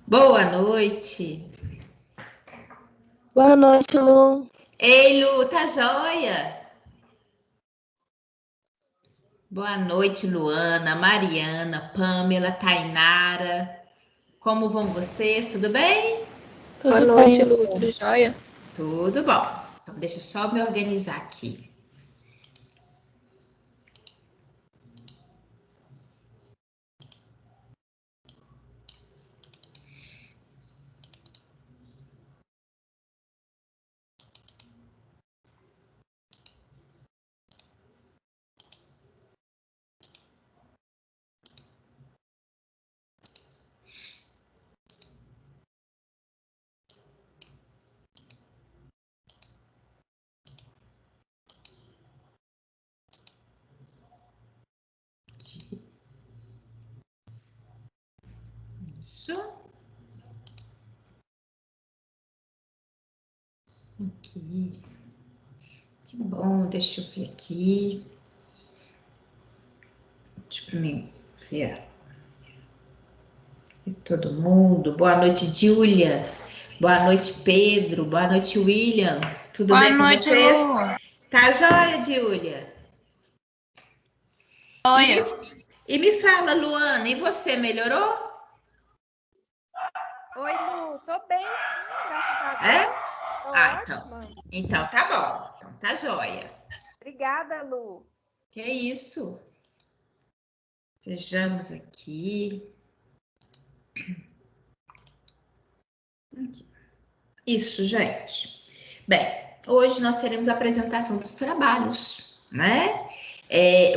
Boa noite. Boa noite, Lu. Ei, Lu, tá joia? Boa noite, Luana, Mariana, Pamela, Tainara. Como vão vocês? Tudo bem? Boa Tudo noite, bem, Lu. Lu. Tudo jóia? Tudo bom. Então, deixa eu só me organizar aqui. Isso. Aqui. Que bom, deixa eu ver aqui. Deixa eu mim ver. E todo mundo. Boa noite, Júlia. Boa noite, Pedro. Boa noite, William. Tudo Boa bem com noite, vocês? Lu. Tá joia, Júlia? E me, Olha, e me fala, Luana, e você, melhorou? Oi, Lu. Tô bem, sim, graças a Deus. É? Tô Então. ótima. Então tá bom. Então tá joia. Obrigada, Lu. Que isso? Vejamos aqui. Isso, gente. Bem, hoje nós teremos a apresentação dos trabalhos, né?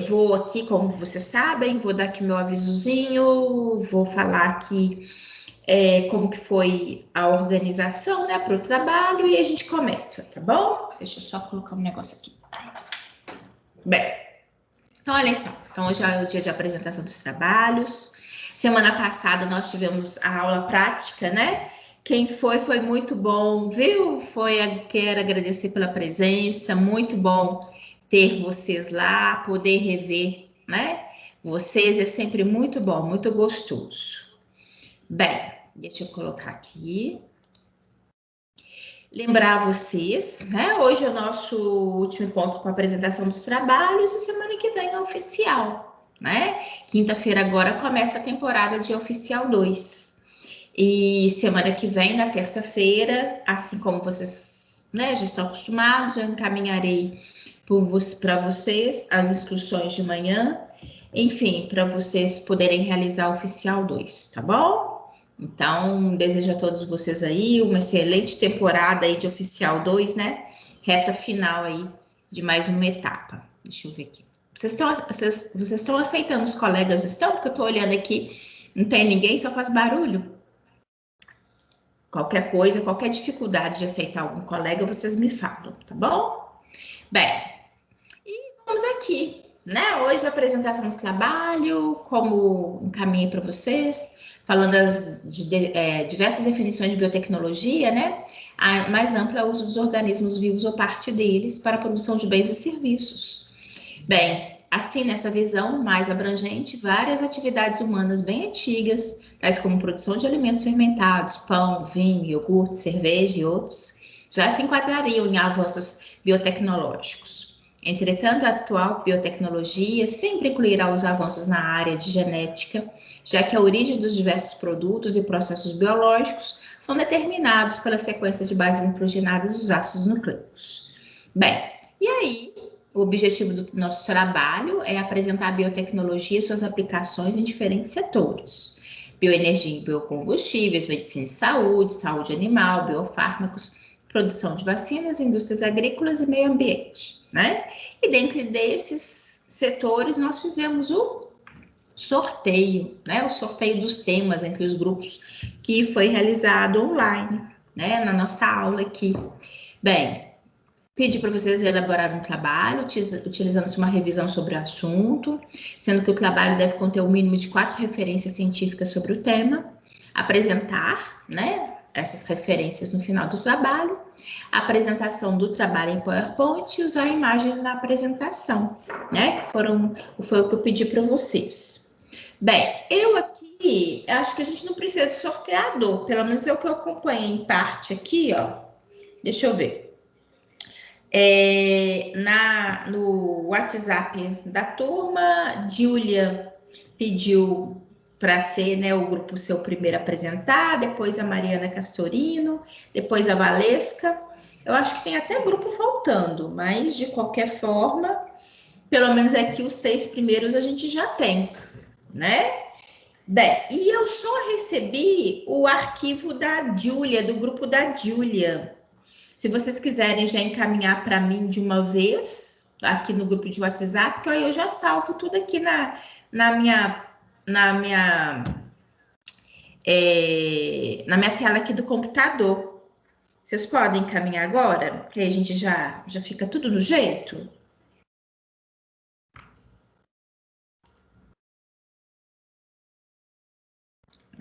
Vou aqui, como vocês sabem, vou dar aqui meu avisozinho, vou falar aqui como que foi a organização, né, para o trabalho e a gente começa, tá bom? Deixa eu só colocar um negócio aqui. Bem, então olha só, então hoje é o dia de apresentação dos trabalhos. Semana passada nós tivemos a aula prática, né? Quem foi muito bom, viu? Quero agradecer pela presença, muito bom ter vocês lá, poder rever, né? Vocês é sempre muito bom, muito gostoso. Bem, deixa eu colocar aqui. Lembrar vocês, né? Hoje é o nosso último encontro com a apresentação dos trabalhos e semana que vem é oficial, né? Quinta-feira agora começa a temporada de Oficial 2. E semana que vem, na terça-feira, assim como vocês, né, já estão acostumados, eu encaminharei para vocês as instruções de manhã, enfim, para vocês poderem realizar o Oficial 2, tá bom? Então, desejo a todos vocês aí uma excelente temporada aí de Oficial 2, né? Reta final aí de mais uma etapa. Deixa eu ver aqui. Vocês estão aceitando os colegas? Estão? Porque eu estou olhando aqui, não tem ninguém, só faz barulho. Qualquer coisa, qualquer dificuldade de aceitar algum colega, vocês me falam, tá bom? Bem, e vamos aqui, né? Hoje a apresentação do trabalho, como encaminhei para vocês, falando diversas definições de biotecnologia, né? A mais ampla é o uso dos organismos vivos ou parte deles para a produção de bens e serviços. Bem, assim, nessa visão mais abrangente, várias atividades humanas bem antigas, tais como produção de alimentos fermentados, pão, vinho, iogurte, cerveja e outros, já se enquadrariam em avanços biotecnológicos. Entretanto, a atual biotecnologia sempre incluirá os avanços na área de genética, já que a origem dos diversos produtos e processos biológicos são determinados pela sequência de bases nitrogenadas dos ácidos nucleicos. Bem, e aí, o objetivo do nosso trabalho é apresentar a biotecnologia e suas aplicações em diferentes setores. Bioenergia e biocombustíveis, medicina e saúde, saúde animal, biofármacos, produção de vacinas, indústrias agrícolas e meio ambiente, né? E dentro desses setores nós fizemos o sorteio, né? O sorteio dos temas entre os grupos que foi realizado online, né? Na nossa aula aqui. Bem, pedi para vocês elaborarem um trabalho, utilizando uma revisão sobre o assunto, sendo que o trabalho deve conter o mínimo de 4 referências científicas sobre o tema, apresentar, né, essas referências no final do trabalho, a apresentação do trabalho em PowerPoint e usar imagens na apresentação, né, foi o que eu pedi para vocês. Bem, eu aqui acho que a gente não precisa de sorteador, pelo menos é o que eu acompanhei em parte aqui, ó. Deixa eu ver. No WhatsApp da turma, Júlia pediu para ser, né, o grupo ser o primeiro a apresentar, depois a Mariana Castorino, depois a Valesca. Eu acho que tem até grupo faltando, mas de qualquer forma, pelo menos aqui os 3 primeiros a gente já tem, né? Bem, e eu só recebi o arquivo da Júlia, do grupo da Júlia. Se vocês quiserem já encaminhar para mim de uma vez, aqui no grupo de WhatsApp, que aí eu já salvo tudo aqui na minha, na minha, na minha tela aqui do computador. Vocês podem encaminhar agora? Que aí a gente já fica tudo no jeito?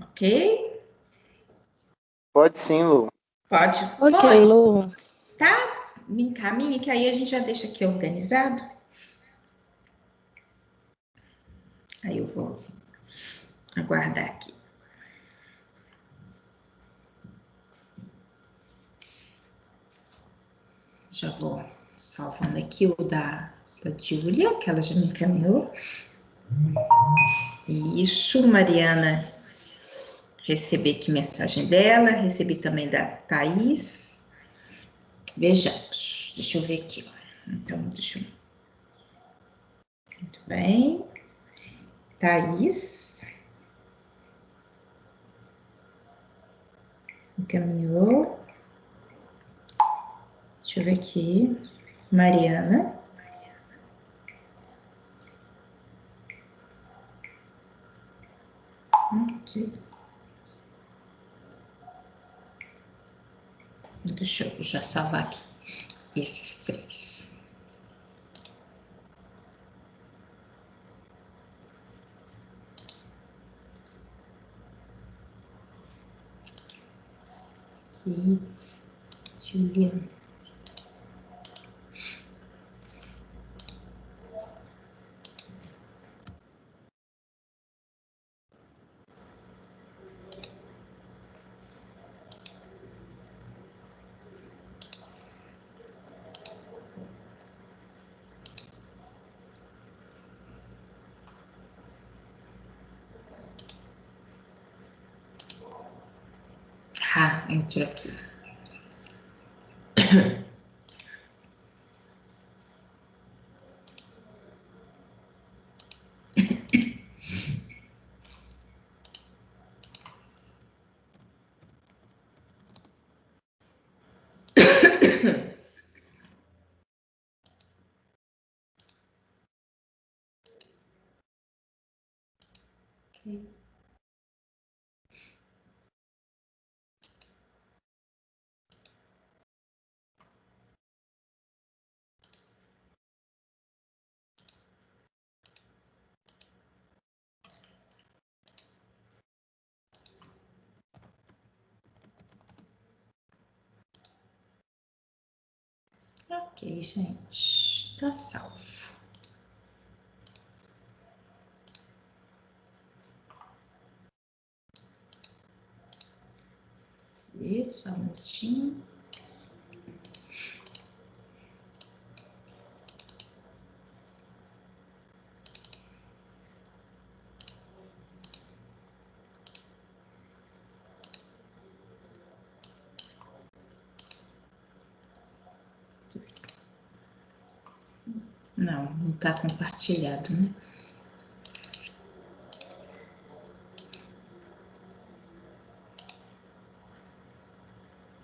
Ok? Pode sim, Lu. Pode? Ok, Pode? Lu. Tá? Me encaminha, que aí a gente já deixa aqui organizado. Aí eu vou aguardar aqui. Já vou salvando aqui o da Júlia, que ela já me encaminhou. Isso, Mariana. Recebi aqui mensagem dela, recebi também da Thaís. Vejamos. Deixa eu ver aqui. Então, deixa eu... Muito bem. Thaís. Encaminhou. Deixa eu ver aqui. Mariana. Aqui. Deixa eu já salvar aqui esses 3. Aqui, Juliana. Ah, entrou aqui. Okay. Ok, gente. Tá salvo. Isso, só um minutinho. Não, não tá compartilhado, né?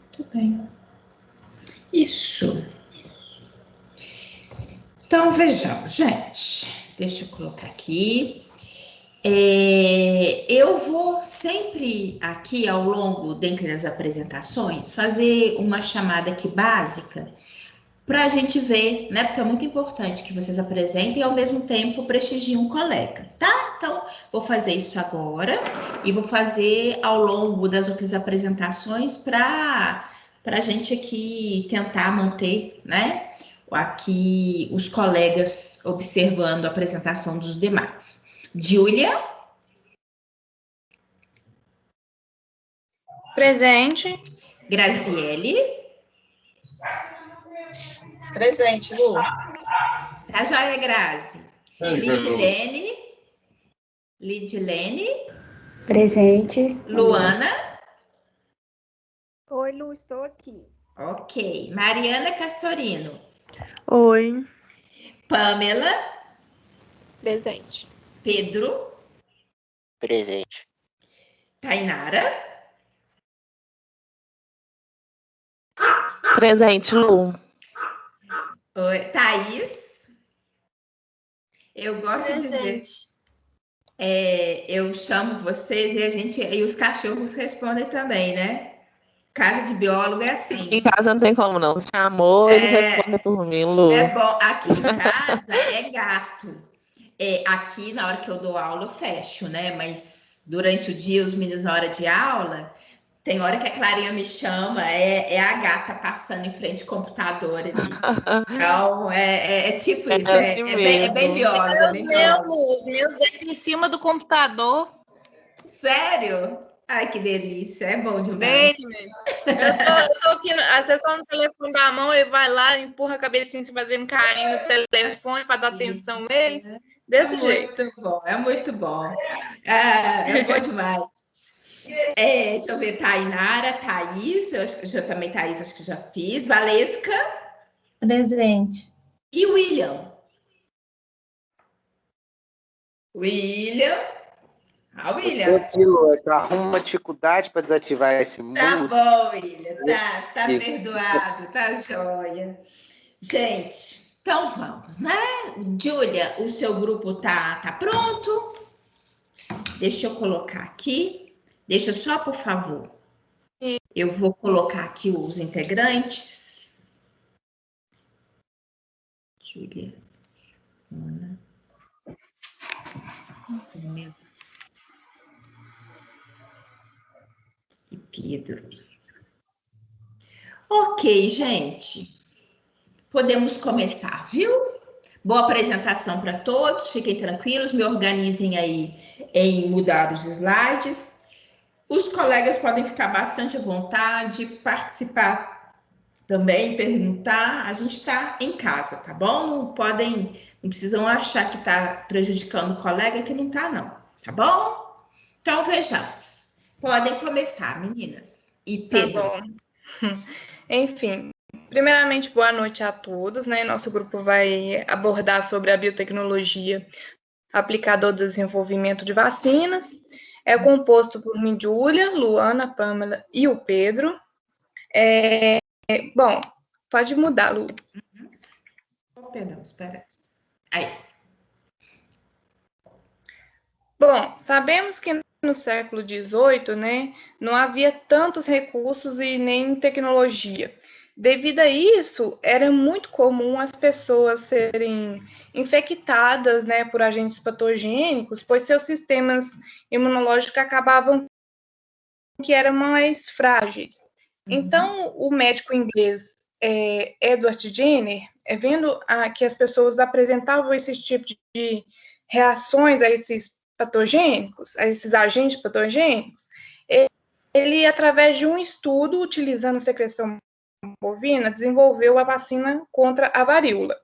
Muito bem. Isso. Então, vejamos, gente. Deixa eu colocar aqui. Eu vou sempre aqui ao longo, dentre as apresentações, fazer uma chamada aqui básica para a gente ver, né? Porque é muito importante que vocês apresentem e ao mesmo tempo prestigiem um colega, tá? Então, vou fazer isso agora e vou fazer ao longo das outras apresentações para a gente aqui tentar manter, né? Aqui os colegas observando a apresentação dos demais. Júlia? Presente. Graziele. Presente, Lu. Tá joia, Grazi. Lidilene. Lidilene. Presente. Luana. Oi, Lu, estou aqui. Ok. Mariana Castorino. Oi. Pamela. Presente. Pedro. Presente. Tainara. Presente, Lu. Oi. Thaís. Eu gosto de ver. Eu chamo vocês e os cachorros respondem também, né? Casa de biólogo é assim. Em casa não tem como não. Chamou, eles respondem por mim, Lu. É bom. Aqui em casa é gato. Aqui, na hora que eu dou aula, eu fecho, né? Mas durante o dia, os meninos, na hora de aula, tem hora que a Clarinha me chama, é a gata passando em frente ao computador ali. Então, é tipo isso, assim é bem bióloga. Os meus dentro em cima do computador. Sério? Ai, que delícia, é bom demais. Eu tô aqui, às vezes tô no telefone da mão, ele vai lá, empurra a cabecinha, se fazendo carinho no telefone para dar atenção a eles. Desse jeito. Muito bom, é muito bom. É bom demais. Deixa eu ver, Tainara, Thaís, eu acho que também Thaís, acho que já fiz. Valesca. Presente. E William. William. William. Aquilo, arruma uma dificuldade para desativar esse mundo. Tá bom, William. Tá perdoado, tá joia. Gente, então vamos, né? Júlia, o seu grupo tá pronto? Deixa eu colocar aqui. Deixa só, por favor. Eu vou colocar aqui os integrantes. Júlia. Ana. E Pedro. Ok, gente. Podemos começar, viu? Boa apresentação para todos. Fiquem tranquilos, me organizem aí em mudar os slides. Os colegas podem ficar bastante à vontade, participar também, perguntar. A gente está em casa, tá bom? Não precisam achar que está prejudicando o colega, que não está, não. Tá bom? Então, vejamos. Podem começar, meninas. E Pedro. Tá bom. Enfim, primeiramente, boa noite a todos, né? Nosso grupo vai abordar sobre a biotecnologia aplicada ao desenvolvimento de vacinas. É composto por mim, Júlia, Luana, Pamela e o Pedro. Bom, pode mudar, Lu. Perdão, espera. Aí. Bom, sabemos que no século XVIII, né, não havia tantos recursos e nem tecnologia. Devido a isso, era muito comum as pessoas serem infectadas, né, por agentes patogênicos, pois seus sistemas imunológicos acabavam que eram mais frágeis. Então, o médico inglês Edward Jenner, vendo que as pessoas apresentavam esse tipo de reações a esses patogênicos, a esses agentes patogênicos, ele, através de um estudo, utilizando secreção bovina, desenvolveu a vacina contra a varíola.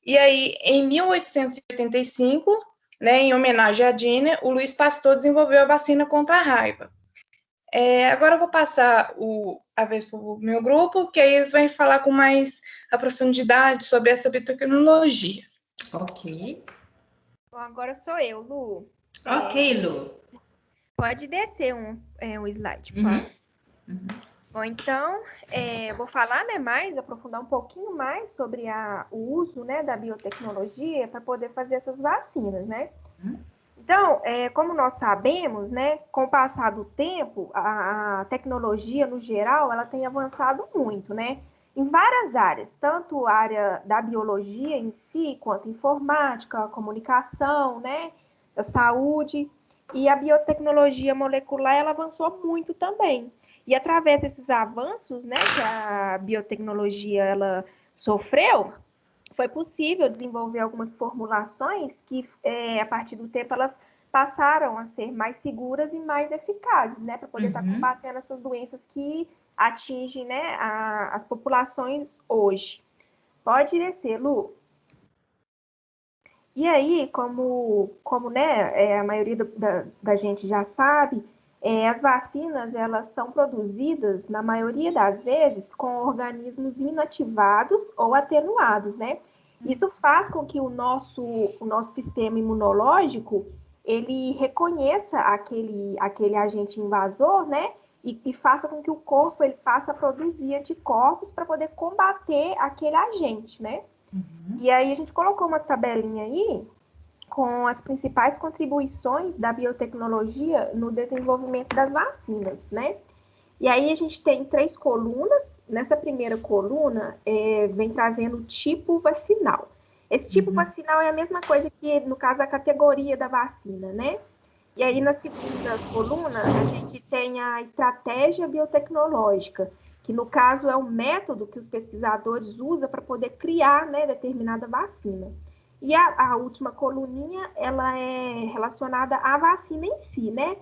E aí, em 1885, né, em homenagem a Jenner, o Louis Pasteur desenvolveu a vacina contra a raiva. Agora eu vou passar a vez para o meu grupo, que aí eles vão falar com mais profundidade sobre essa biotecnologia. Ok. Bom, agora sou eu, Lu. Ok, Lu. Pode descer um slide, por favor. Bom, então, eu vou falar, né, aprofundar um pouquinho mais sobre o uso, né, da biotecnologia para poder fazer essas vacinas, né? Então, como nós sabemos, né, com o passar do tempo, a tecnologia, no geral, ela tem avançado muito, né? Em várias áreas, tanto a área da biologia em si, quanto informática, comunicação, né, da saúde, e a biotecnologia molecular, ela avançou muito também. E através desses avanços, né, que a biotecnologia ela sofreu, foi possível desenvolver algumas formulações que, a partir do tempo, elas passaram a ser mais seguras e mais eficazes, né, para poder estar combatendo essas doenças que atingem, né, as populações hoje. Pode descer, Lu. E aí, como né, a maioria da gente já sabe, as vacinas, elas são produzidas, na maioria das vezes, com organismos inativados ou atenuados, né? Isso faz com que o nosso sistema imunológico, ele reconheça aquele agente invasor, né? E faça com que o corpo ele passe a produzir anticorpos para poder combater aquele agente, né? E aí a gente colocou uma tabelinha aí com as principais contribuições da biotecnologia no desenvolvimento das vacinas, né? E aí a gente tem 3 colunas. Nessa primeira coluna, vem trazendo o tipo vacinal. Esse tipo vacinal é a mesma coisa que, no caso, a categoria da vacina, né? E aí, na segunda coluna, a gente tem a estratégia biotecnológica, que, no caso, é o método que os pesquisadores usam para poder criar, né, determinada vacina. E a última coluninha, ela é relacionada à vacina em si, né?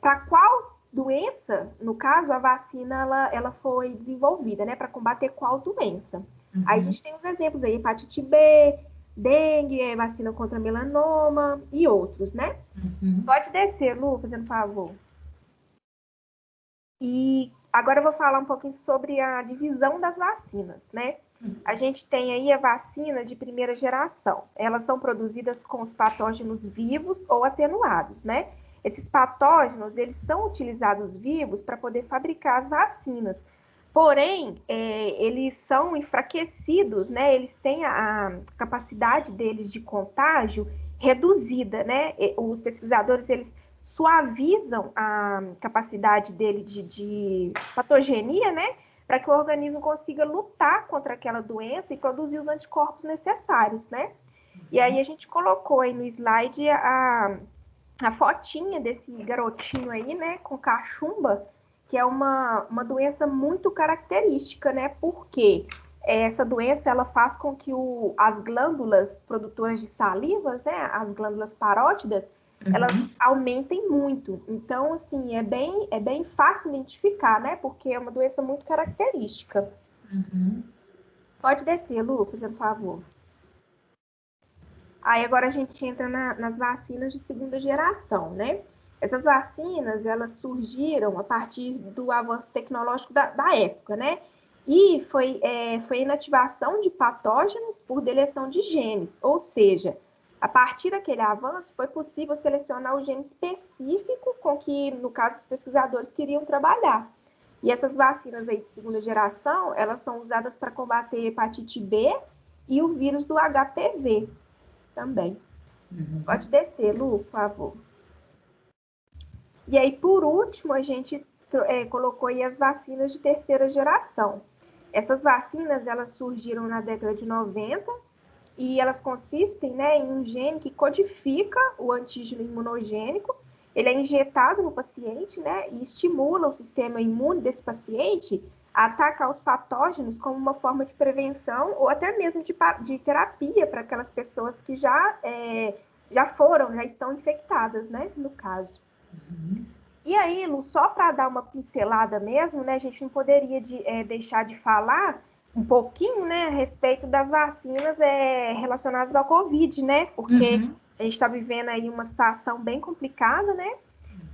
Para qual doença, no caso, a vacina ela foi desenvolvida, né? Para combater qual doença. Aí a gente tem os exemplos aí, hepatite B, dengue, vacina contra melanoma e outros, né? Pode descer, Lu, fazendo favor. E agora eu vou falar um pouquinho sobre a divisão das vacinas, né? A gente tem aí a vacina de primeira geração. Elas são produzidas com os patógenos vivos ou atenuados, né? Esses patógenos, eles são utilizados vivos para poder fabricar as vacinas. Porém, eles são enfraquecidos, né? Eles têm a capacidade deles de contágio reduzida, né? Os pesquisadores, eles suavizam a capacidade dele de patogenia, né? Para que o organismo consiga lutar contra aquela doença e produzir os anticorpos necessários, né? E aí a gente colocou aí no slide a fotinha desse garotinho aí, né? Com cachumba, que é uma doença muito característica, né? Porque essa doença, ela faz com que as glândulas produtoras de salivas, né? As glândulas parótidas, elas aumentem muito. Então, assim, é bem fácil identificar, né? Porque é uma doença muito característica. Pode descer, Lu, fazendo favor. Aí agora a gente entra nas vacinas de segunda geração, né? Essas vacinas, elas surgiram a partir do avanço tecnológico da época, né? E foi a inativação de patógenos por deleção de genes, ou seja, a partir daquele avanço, foi possível selecionar o gene específico com que, no caso, os pesquisadores queriam trabalhar. E essas vacinas aí de segunda geração, elas são usadas para combater hepatite B e o vírus do HPV também. Pode descer, Lu, por favor. E aí, por último, a gente colocou aí as vacinas de terceira geração. Essas vacinas, elas surgiram na década de 90, e elas consistem, né, em um gene que codifica o antígeno imunogênico. Ele é injetado no paciente, né, e estimula o sistema imune desse paciente a atacar os patógenos como uma forma de prevenção ou até mesmo de terapia para aquelas pessoas que já estão infectadas, né, no caso. E aí, Lu, só para dar uma pincelada mesmo, né, a gente não poderia deixar de falar um pouquinho, né, a respeito das vacinas relacionadas ao Covid, né? Porque a gente está vivendo aí uma situação bem complicada, né?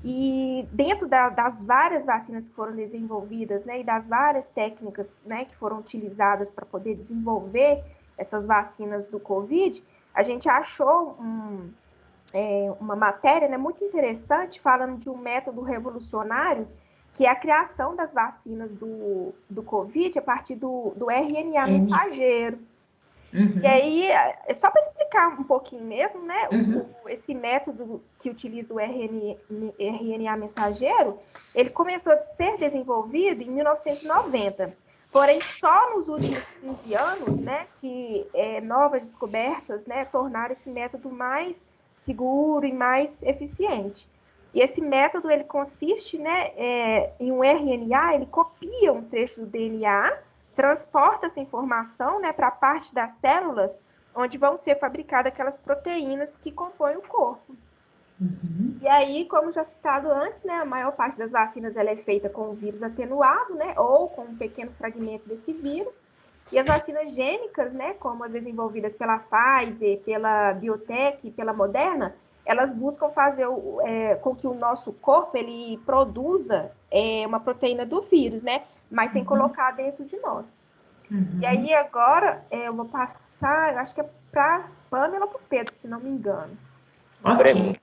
E dentro das várias vacinas que foram desenvolvidas, né, e das várias técnicas, né, que foram utilizadas para poder desenvolver essas vacinas do Covid, a gente achou uma matéria, né, muito interessante, falando de um método revolucionário, que é a criação das vacinas do Covid a partir do RNA mensageiro. E aí, é só para explicar um pouquinho mesmo, né? Esse método que utiliza o RNA mensageiro, ele começou a ser desenvolvido em 1990. Porém, só nos últimos 15 anos, né, que novas descobertas, né, tornaram esse método mais seguro e mais eficiente. E esse método, ele consiste, né, em um RNA, ele copia um trecho do DNA, transporta essa informação, né, para a parte das células onde vão ser fabricadas aquelas proteínas que compõem o corpo. E aí, como já citado antes, né, a maior parte das vacinas ela é feita com o vírus atenuado, né, ou com um pequeno fragmento desse vírus. E as vacinas gênicas, né, como as desenvolvidas pela Pfizer, pela Biotech e pela Moderna, elas buscam fazer com que o nosso corpo ele produza uma proteína do vírus, né, mas sem colocar dentro de nós. E aí agora eu vou passar, eu acho que é para Pamela ou para o Pedro, se não me engano. Para mim.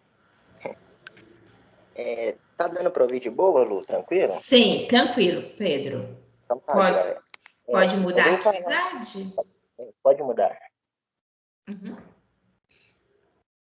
Tá dando para ouvir de boa, Lu? Tranquilo? Sim, tranquilo, Pedro. Então tá, pode mudar a slide? Pode mudar. Uhum.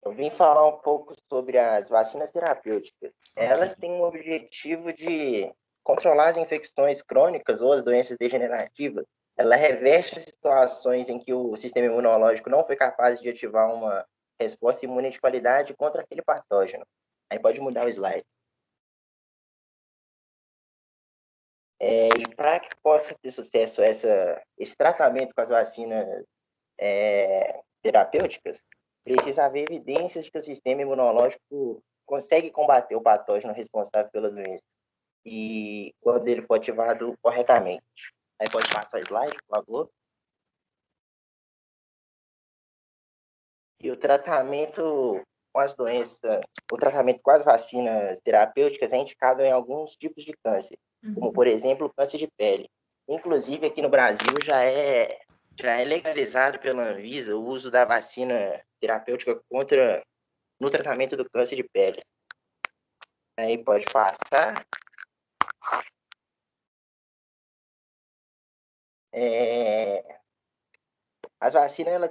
Eu vim falar um pouco sobre as vacinas terapêuticas. Elas têm o objetivo de controlar as infecções crônicas ou as doenças degenerativas. Ela reverte as situações em que o sistema imunológico não foi capaz de ativar uma resposta imune de qualidade contra aquele patógeno. Aí pode mudar o slide. E para que possa ter sucesso esse tratamento com as vacinas terapêuticas, precisa haver evidências de que o sistema imunológico consegue combater o patógeno responsável pela doença e quando ele for ativado corretamente. Aí pode passar o slide, por favor. E o tratamento com as doenças, o tratamento com as vacinas terapêuticas é indicado em alguns tipos de câncer, como, por exemplo, o câncer de pele. Inclusive, aqui no Brasil já é legalizado pela Anvisa o uso da vacina terapêutica no tratamento do câncer de pele. Aí pode passar. As vacinas, ela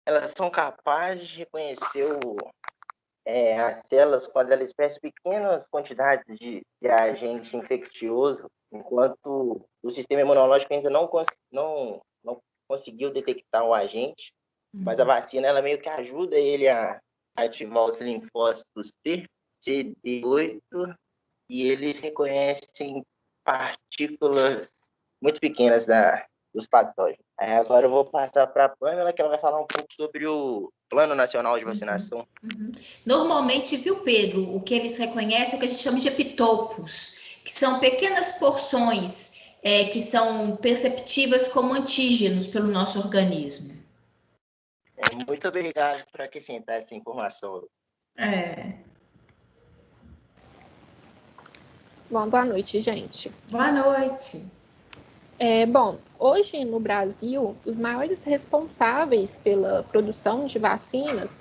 elas são capazes de reconhecer as células quando elas expressam pequenas quantidades de agente infeccioso, enquanto o sistema imunológico ainda não conseguiu detectar o agente, mas a vacina ela meio que ajuda ele a ativar os linfócitos T, CD8, e eles reconhecem partículas muito pequenas dos patógenos. Aí agora eu vou passar para a Pamela, que ela vai falar um pouco sobre o Plano Nacional de Vacinação. Normalmente, viu, Pedro, o que eles reconhecem é o que a gente chama de epitopos, que são pequenas porções que são perceptíveis como antígenos pelo nosso organismo. Muito obrigado por acrescentar essa informação. Bom, boa noite, gente. Boa noite. Bom, hoje no Brasil, os maiores responsáveis pela produção de vacinas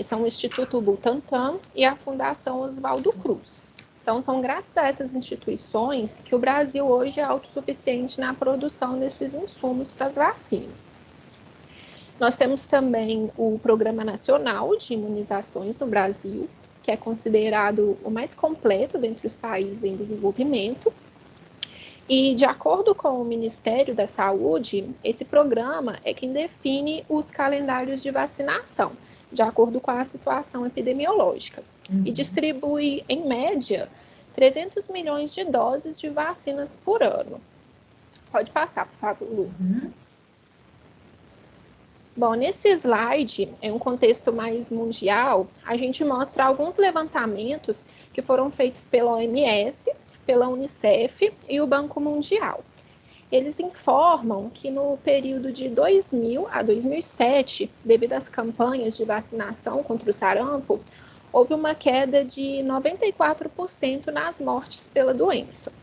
são o Instituto Butantan e a Fundação Oswaldo Cruz. Então, são graças a essas instituições que o Brasil hoje é autossuficiente na produção desses insumos para as vacinas. Nós temos também o Programa Nacional de Imunizações no Brasil, que é considerado o mais completo dentre os países em desenvolvimento. E, de acordo com o Ministério da Saúde, esse programa é quem define os calendários de vacinação, de acordo com a situação epidemiológica, e distribui, em média, 300 milhões de doses de vacinas por ano. Pode passar, por favor, Lu. Bom, nesse slide, em um contexto mais mundial, a gente mostra alguns levantamentos que foram feitos pela OMS, pela Unicef e o Banco Mundial. Eles informam que no período de 2000 a 2007, devido às campanhas de vacinação contra o sarampo, houve uma queda de 94% nas mortes pela doença.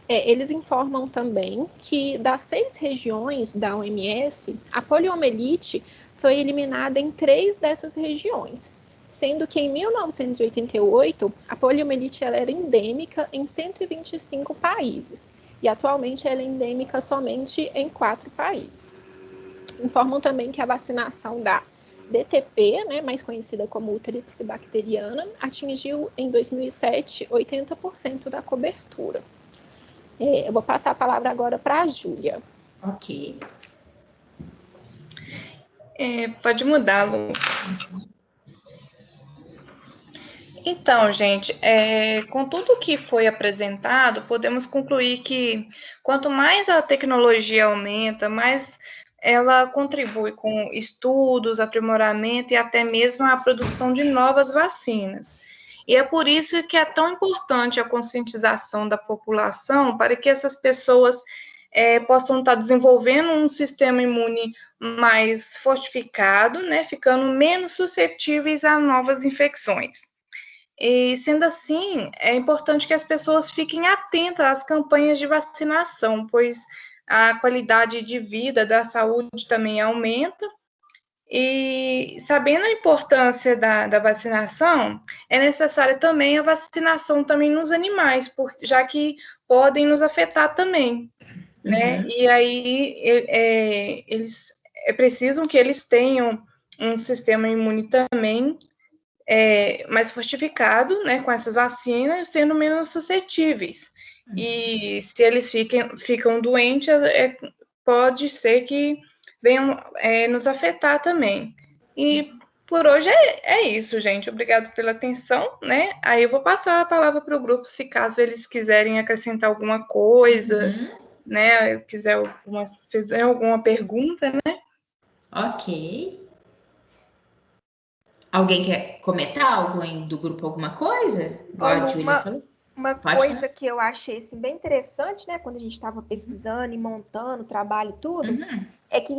Eles informam também que das 6 regiões da OMS, a poliomielite foi eliminada em 3 dessas regiões, sendo que em 1988 a poliomielite ela era endêmica em 125 países e atualmente ela é endêmica somente em 4 países. Informam também que a vacinação da DTP, né, mais conhecida como tríplice bacteriana, atingiu em 2007 80% da cobertura. Eu vou passar a palavra agora para a Júlia. Ok. Pode mudar, Lu. Então, gente, com tudo que foi apresentado, podemos concluir que quanto mais a tecnologia aumenta, mais ela contribui com estudos, aprimoramento e até mesmo a produção de novas vacinas. E é por isso que é tão importante a conscientização da população para que essas pessoas possam estar desenvolvendo um sistema imune mais fortificado, né, ficando menos suscetíveis a novas infecções. E, sendo assim, é importante que as pessoas fiquem atentas às campanhas de vacinação, pois a qualidade de vida da saúde também aumenta. E, sabendo a importância da vacinação, é necessária também a vacinação também nos animais, já que podem nos afetar também, né? E aí, eles precisam que eles tenham um sistema imune também mais fortificado, né, com essas vacinas, sendo menos suscetíveis. E se eles ficam doentes, pode ser que venham nos afetar também. E por hoje é isso, gente. Obrigado pela atenção, né? Aí eu vou passar a palavra para o grupo, se caso eles quiserem acrescentar alguma coisa, né? Fizer alguma pergunta, né? Ok. Alguém quer comentar algo do grupo, alguma coisa? Igual a Júlia falou. Uma coisa que eu achei assim, bem interessante, né, quando a gente estava pesquisando e montando o trabalho e tudo, é que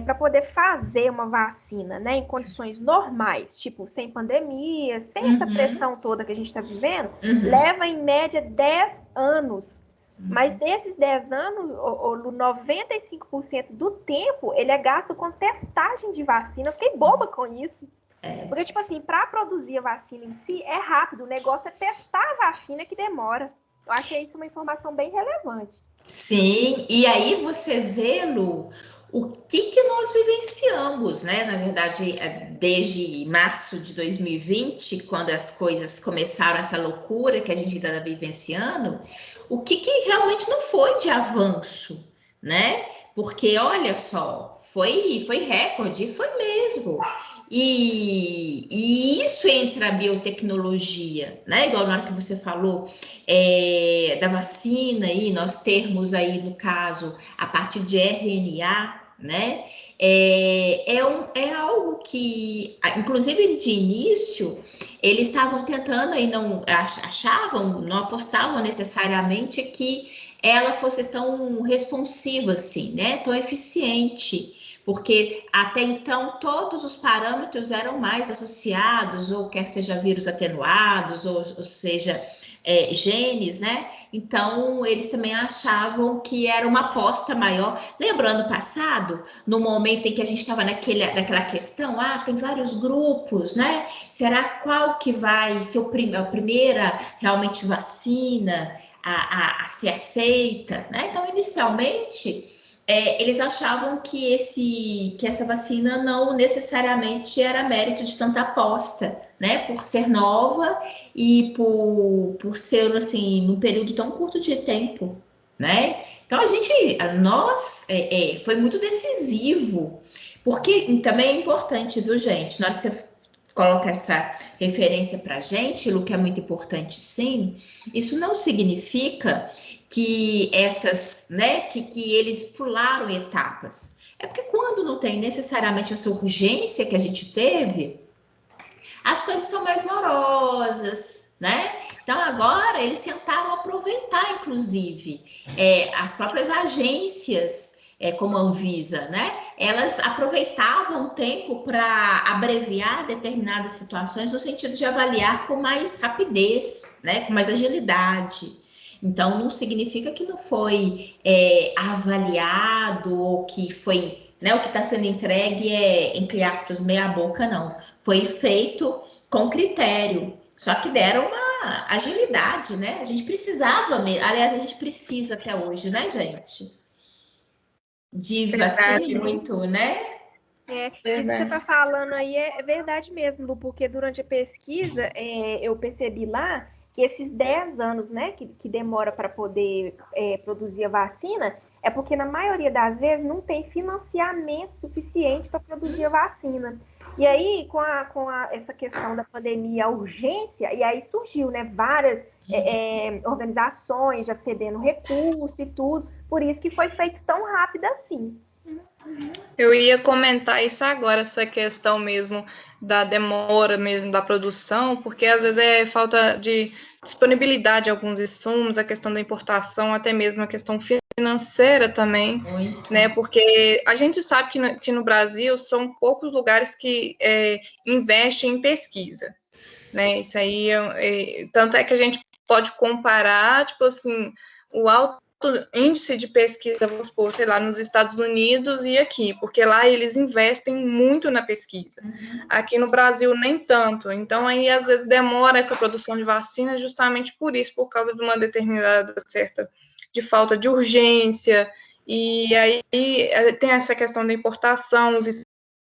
para poder fazer uma vacina, né, em condições normais, tipo sem pandemia, sem essa pressão toda que a gente está vivendo, leva em média 10 anos. Mas desses 10 anos, 95% do tempo, ele é gasto com testagem de vacina. Eu fiquei boba com isso. Porque, tipo assim, para produzir a vacina em si é rápido, o negócio é testar a vacina que demora. Eu achei isso uma informação bem relevante. Sim, e aí você vê, Lu, o que nós vivenciamos, né? Na verdade, desde março de 2020, quando as coisas começaram, essa loucura que a gente está vivenciando, o que realmente não foi de avanço, né? Porque, olha só, foi recorde, foi mesmo. E isso entra a biotecnologia, né? Igual na hora que você falou da vacina, aí nós termos aí, no caso, a partir de RNA, né? É algo que, inclusive de início, eles estavam tentando e não achavam, não apostavam necessariamente que ela fosse tão responsiva assim, né? Tão eficiente. Porque até então todos os parâmetros eram mais associados, ou quer seja vírus atenuados, ou seja, genes, né? Então eles também achavam que era uma aposta maior. Lembra ano passado, no momento em que a gente estava naquela questão, tem vários grupos, né? Será qual que vai ser a primeira realmente vacina a ser aceita, né? Então, inicialmente eles achavam que essa vacina não necessariamente era mérito de tanta aposta, né? Por ser nova e por ser, assim, num período tão curto de tempo, né? Então, foi muito decisivo, porque também é importante, viu, gente? Na hora que você coloca essa referência para a gente, Lu, que é muito importante, sim, isso não significa que essas, né, que eles pularam etapas. É porque quando não tem necessariamente essa urgência que a gente teve, as coisas são mais morosas, né? Então agora eles tentaram aproveitar, inclusive, as próprias agências, como a Anvisa, né? Elas aproveitavam o tempo para abreviar determinadas situações no sentido de avaliar com mais rapidez, né? Com mais agilidade. Então, não significa que não foi avaliado ou que foi, né, o que está sendo entregue entre aspas, meia boca, não. Foi feito com critério, só que deram uma agilidade, né? A gente precisava, aliás, a gente precisa até hoje, né, gente? De vacina muito, né? Isso que você está falando aí é verdade mesmo, Lu, porque durante a pesquisa eu percebi lá que esses 10 anos, né, que demora para poder produzir a vacina, é porque na maioria das vezes não tem financiamento suficiente para produzir a vacina. E aí, essa questão da pandemia, a urgência, e aí surgiu, né, várias organizações já cedendo recurso e tudo, por isso que foi feito tão rápido assim. Eu ia comentar isso agora, essa questão mesmo da demora mesmo da produção, porque às vezes é falta de disponibilidade de alguns insumos, a questão da importação, até mesmo a questão financeira também, né? Porque a gente sabe que no Brasil são poucos lugares que investem em pesquisa, né? Isso aí, tanto é que a gente pode comparar, tipo assim, o alto índice de pesquisa, vamos supor, sei lá, nos Estados Unidos e aqui, porque lá eles investem muito na pesquisa. Aqui no Brasil, nem tanto. Então, aí, às vezes, demora essa produção de vacina justamente por isso, por causa de uma determinada certa de falta de urgência, e aí tem essa questão da importação, os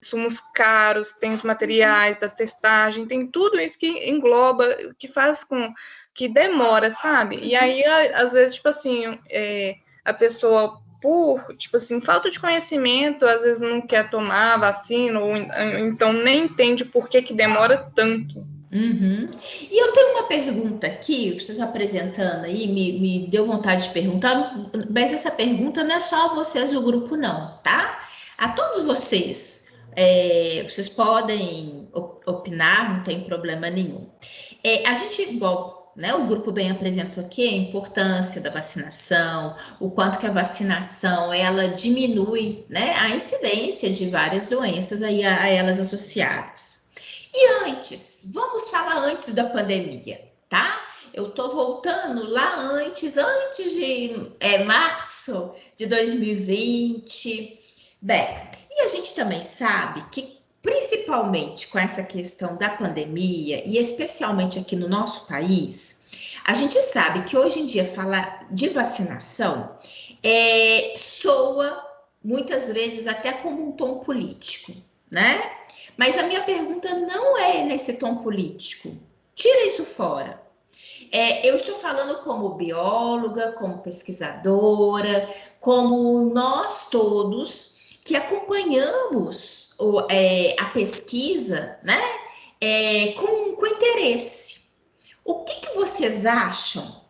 insumos caros, tem os materiais das testagens, tem tudo isso que engloba, que faz com que demora, sabe? E aí, às vezes, tipo assim, a pessoa, por, tipo assim, falta de conhecimento, às vezes não quer tomar a vacina, ou então nem entende por que demora tanto. E eu tenho uma pergunta aqui, vocês apresentando aí, me deu vontade de perguntar, mas essa pergunta não é só a vocês do grupo, não, tá? A todos vocês, vocês podem opinar, não tem problema nenhum. A gente, igual, né, o grupo bem apresentou aqui, a importância da vacinação, o quanto que a vacinação, ela diminui, né, a incidência de várias doenças aí a elas associadas. E antes, vamos falar antes da pandemia, tá? Eu tô voltando lá antes de março de 2020. Bem, e a gente também sabe que, principalmente com essa questão da pandemia, e especialmente aqui no nosso país, a gente sabe que hoje em dia falar de vacinação soa muitas vezes até como um tom político, né? Mas a minha pergunta não é nesse tom político. Tira isso fora. Eu estou falando como bióloga, como pesquisadora, como nós todos que acompanhamos a pesquisa, né? Com interesse. O que vocês acham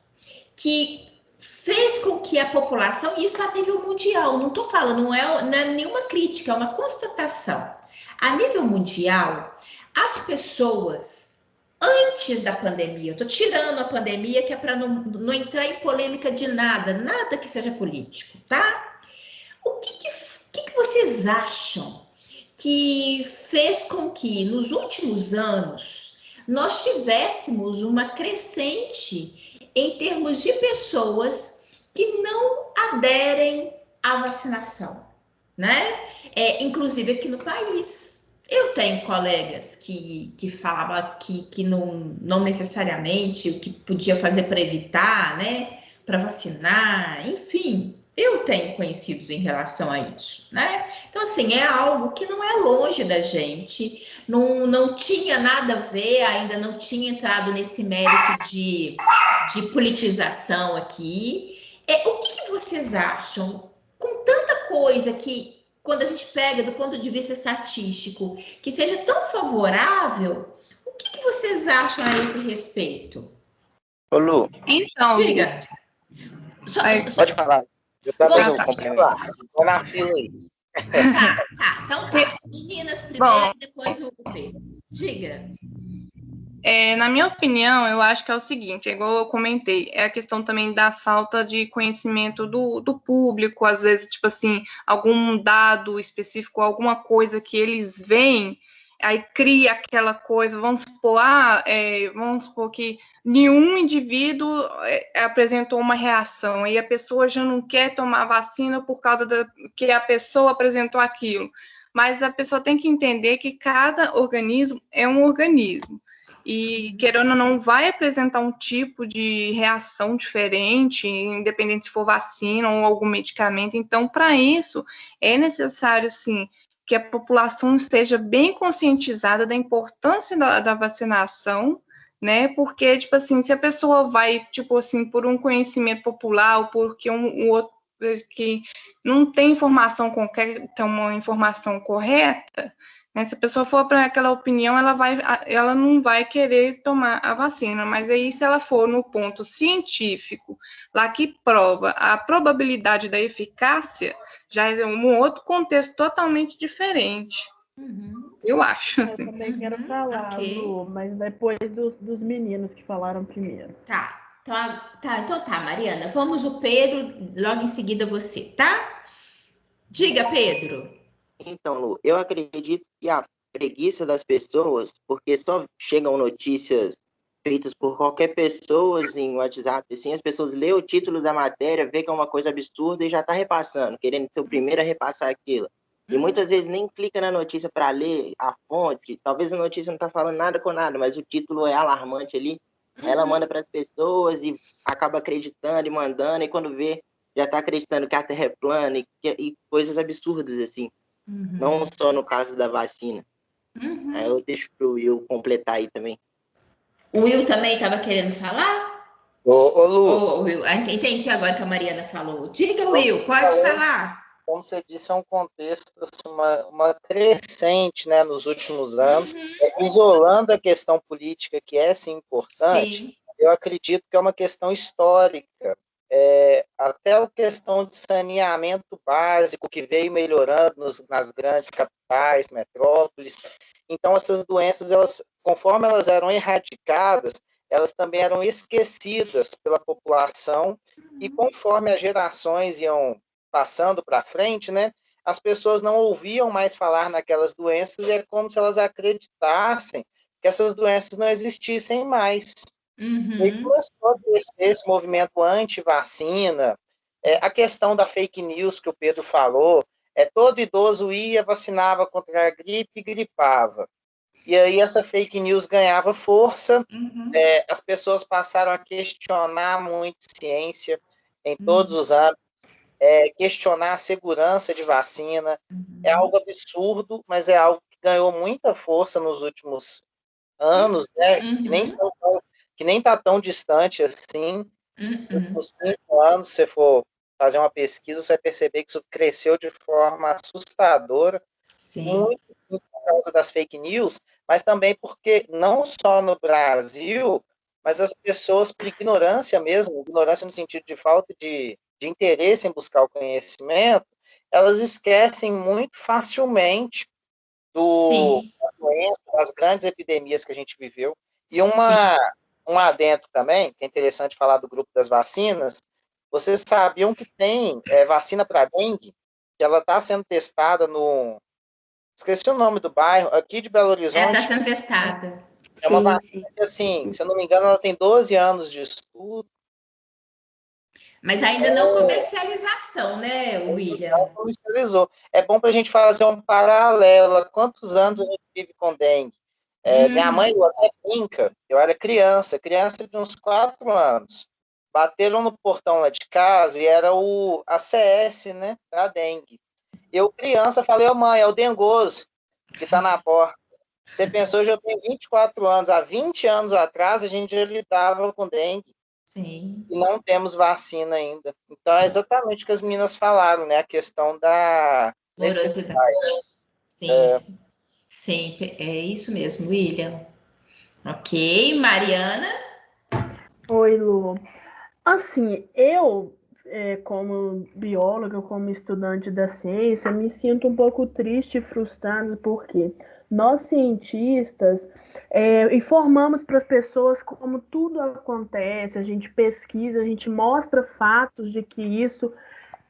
que fez com que a população, isso a nível mundial, não estou falando, não é nenhuma crítica, é uma constatação. A nível mundial, as pessoas, antes da pandemia, eu estou tirando a pandemia, que é para não entrar em polêmica de nada que seja político, tá? O que vocês acham que fez com que, nos últimos anos, nós tivéssemos uma crescente em termos de pessoas que não aderem à vacinação, né? Inclusive aqui no país. Eu tenho colegas que falavam que não necessariamente o que podia fazer para evitar, né? Para vacinar, enfim. Eu tenho conhecidos em relação a isso, né? Então, assim, é algo que não é longe da gente, não tinha nada a ver, ainda não tinha entrado nesse mérito de politização aqui. O que vocês acham? Com tanta coisa que, quando a gente pega do ponto de vista estatístico, que seja tão favorável, o que vocês acham a esse respeito? Ô, Lu. Então, diga. Pode falar. Eu também vou complementar. Estou na fila aí. Tá. Então tá. Meninas primeiro, depois o Pedro. Diga. Na minha opinião, eu acho que é o seguinte, igual eu comentei, é a questão também da falta de conhecimento do público, às vezes, tipo assim, algum dado específico, alguma coisa que eles veem, aí cria aquela coisa, vamos supor que nenhum indivíduo apresentou uma reação, e a pessoa já não quer tomar vacina por causa que a pessoa apresentou aquilo. Mas a pessoa tem que entender que cada organismo é um organismo. E, querendo ou não, vai apresentar um tipo de reação diferente, independente se for vacina ou algum medicamento. Então, para isso, é necessário, sim, que a população esteja bem conscientizada da importância da vacinação, né? Porque, tipo assim, se a pessoa vai, tipo assim, por um conhecimento popular ou porque um outro que não tem informação concreta, uma informação correta, Né? Se a pessoa for para aquela opinião, ela não vai querer tomar a vacina. Mas aí, se ela for no ponto científico, lá que prova a probabilidade da eficácia, já é um outro contexto totalmente diferente. Eu acho, assim. Eu também quero falar, Lu, mas depois dos meninos que falaram primeiro. Então tá, Mariana. Vamos o Pedro, logo em seguida você, tá? Diga, Pedro. Então, Lu, eu acredito que a preguiça das pessoas, porque só chegam notícias feitas por qualquer pessoa em WhatsApp, assim, as pessoas lêem o título da matéria, vê que é uma coisa absurda e já tá repassando, querendo ser o primeiro a repassar aquilo. E muitas vezes nem clica na notícia para ler a fonte, talvez a notícia não tá falando nada com nada, mas o título é alarmante ali, ela manda para as pessoas e acaba acreditando e mandando, e quando vê, já tá acreditando que a Terra é plana e coisas absurdas, assim. Não só no caso da vacina. Aí eu deixo pro Will completar aí também. O Will também estava querendo falar? Ô, Lu. Will, entendi agora que a Mariana falou. Diga, Will, pode falar. Como você disse, é um contexto, assim, uma crescente, né, nos últimos anos, isolando a questão política, que é, sim, importante. Sim. Eu acredito que é uma questão histórica. Até a questão de saneamento básico que veio melhorando nas grandes capitais, metrópoles. Então, essas doenças, conforme elas eram erradicadas, elas também eram esquecidas pela população, e conforme as gerações iam passando para frente, né, as pessoas não ouviam mais falar naquelas doenças, e é como se elas acreditassem que essas doenças não existissem mais. E aí começou a crescer esse movimento anti-vacina, a questão da fake news que o Pedro falou, todo idoso ia, vacinava contra a gripe e gripava. E aí essa fake news ganhava força, as pessoas passaram a questionar muito ciência em todos os âmbitos, questionar a segurança de vacina. É algo absurdo, mas é algo que ganhou muita força nos últimos anos, né? Que nem está tão distante assim. Nos últimos 5 anos, se você for fazer uma pesquisa, você vai perceber que isso cresceu de forma assustadora. Sim. Muito por causa das fake news, mas também porque não só no Brasil, mas as pessoas, por ignorância mesmo, ignorância no sentido de falta de interesse em buscar o conhecimento, elas esquecem muito facilmente das grandes epidemias que a gente viveu. E um adendo também, que é interessante falar do grupo das vacinas, vocês sabiam que tem vacina para dengue, que ela está sendo testada esqueci o nome do bairro, aqui de Belo Horizonte. Está sendo testada. É uma vacina que, assim, se eu não me engano, ela tem 12 anos de estudo. Mas ainda não comercialização, né, William? Não comercializou. É bom para a gente fazer um paralelo. Há quantos anos a gente vive com dengue? Minha mãe até brinca. Eu era criança de uns 4 anos. Bateram no portão lá de casa e era a CS, né, da dengue. Eu, criança, falei, mãe, é o dengoso que está na porta. Você pensou, eu tenho 24 anos. Há 20 anos atrás, a gente já lidava com dengue. Sim. E não temos vacina ainda. Então, é exatamente o que as meninas falaram, né? A questão da necessidade. Sim, é isso mesmo, William. Ok, Mariana? Oi, Lu. Assim, eu, como bióloga, como estudante da ciência, me sinto um pouco triste e frustrada, porque nós, cientistas, informamos para as pessoas como tudo acontece, a gente pesquisa, a gente mostra fatos de que isso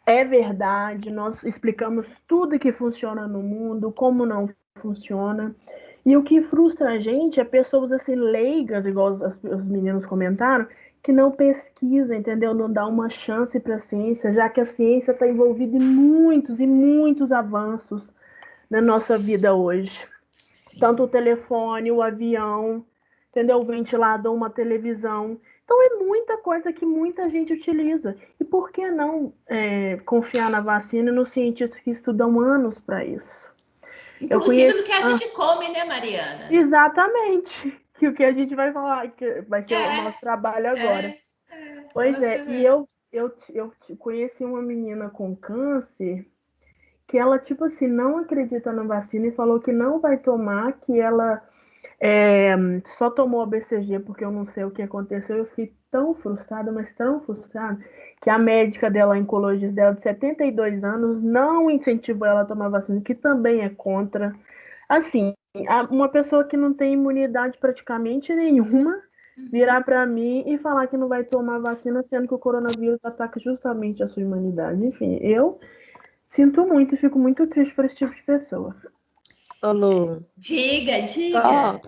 é verdade, nós explicamos tudo que funciona no mundo, como não funciona. E o que frustra a gente é pessoas assim leigas, igual os meninos comentaram, que não pesquisa, entendeu? Não dá uma chance para a ciência, já que a ciência está envolvida em muitos e muitos avanços na nossa vida hoje. Sim. Tanto o telefone, o avião, entendeu? O ventilador, uma televisão. Então, é muita coisa que muita gente utiliza. E por que não confiar na vacina e nos cientistas que estudam anos para isso? Inclusive do que a gente come, né, Mariana? Exatamente. Que o que a gente vai falar, que vai ser o nosso trabalho agora. Pois é, e eu conheci uma menina com câncer que ela, tipo assim, não acredita na vacina e falou que não vai tomar, que ela só tomou a BCG porque eu não sei o que aconteceu. Eu fiquei tão frustrada, mas tão frustrada, que a médica dela, a oncologista dela, de 72 anos, não incentivou ela a tomar vacina, que também é contra. Assim, uma pessoa que não tem imunidade praticamente nenhuma, virar para mim e falar que não vai tomar vacina, sendo que o coronavírus ataca justamente a sua imunidade. Enfim, eu sinto muito e fico muito triste por esse tipo de pessoa. Ô, Lu, Diga. só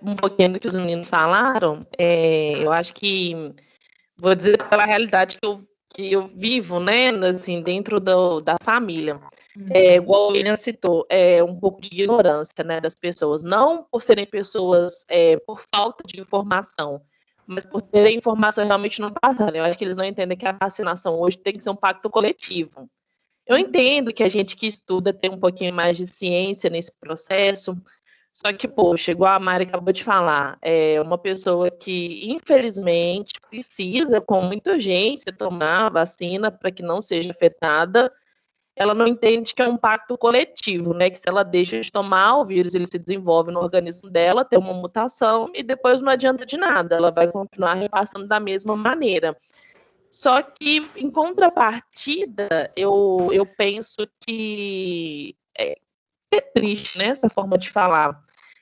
um pouquinho do que os meninos falaram, eu acho que, vou dizer pela realidade que eu vivo, né, assim, dentro da família. Igual o William citou, um pouco de ignorância, né, das pessoas, não por serem pessoas por falta de informação, mas por terem informação realmente não passando. Eu acho que eles não entendem que a vacinação hoje tem que ser um pacto coletivo. Eu entendo que a gente que estuda tem um pouquinho mais de ciência nesse processo, só que, poxa, igual a Mari acabou de falar, é uma pessoa que, infelizmente, precisa, com muita urgência, tomar a vacina para que não seja afetada. Ela não entende que é um pacto coletivo, né? Que se ela deixa de tomar, o vírus ele se desenvolve no organismo dela, tem uma mutação e depois não adianta de nada, ela vai continuar repassando da mesma maneira. Só que, em contrapartida, eu penso que é triste, né? Essa forma de falar.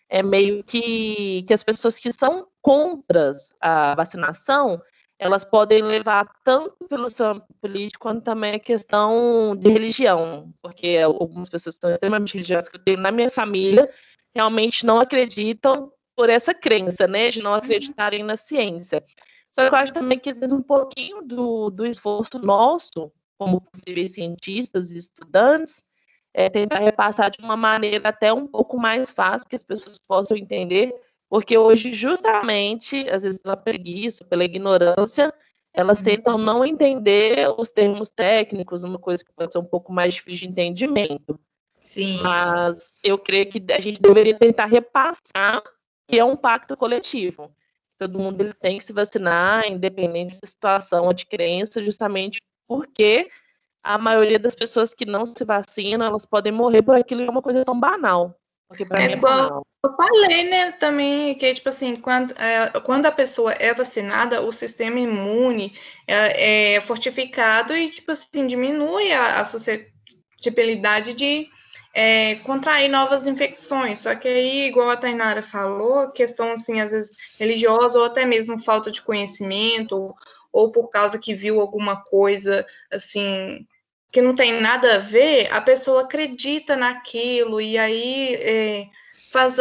É meio que as pessoas que são contra a vacinação, elas podem levar tanto pelo seu âmbito político quanto também a questão de religião, porque algumas pessoas que são extremamente religiosas que eu tenho na minha família realmente não acreditam por essa crença, né, de não acreditarem na ciência. Só que eu acho também que às vezes um pouquinho do esforço nosso, como possíveis cientistas e estudantes, tentar repassar de uma maneira até um pouco mais fácil que as pessoas possam entender, porque hoje, justamente, às vezes pela preguiça, pela ignorância, elas tentam não entender os termos técnicos, uma coisa que pode ser um pouco mais difícil de entendimento. Sim. Mas eu creio que a gente deveria tentar repassar que é um pacto coletivo. Todo mundo ele tem que se vacinar, independente da situação ou de crença, justamente porque a maioria das pessoas que não se vacinam, elas podem morrer por aquilo que é uma coisa tão banal. Porque para mim é banal. Eu falei, né, também, que, tipo assim, quando a pessoa é vacinada, o sistema imune é fortificado e, tipo assim, diminui a suscetibilidade de contrair novas infecções. Só que aí, igual a Tainara falou, questão, assim, às vezes religiosa ou até mesmo falta de conhecimento ou por causa que viu alguma coisa, assim, que não tem nada a ver, a pessoa acredita naquilo e aí faz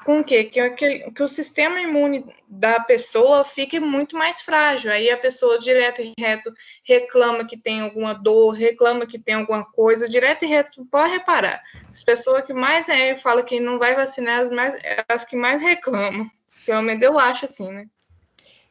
com que o sistema imune da pessoa fique muito mais frágil. Aí a pessoa direto e reto reclama que tem alguma dor, reclama que tem alguma coisa, direto e reto, pode reparar. As pessoas que mais falam que não vai vacinar, as que mais reclamam. Pelo menos eu acho assim, né?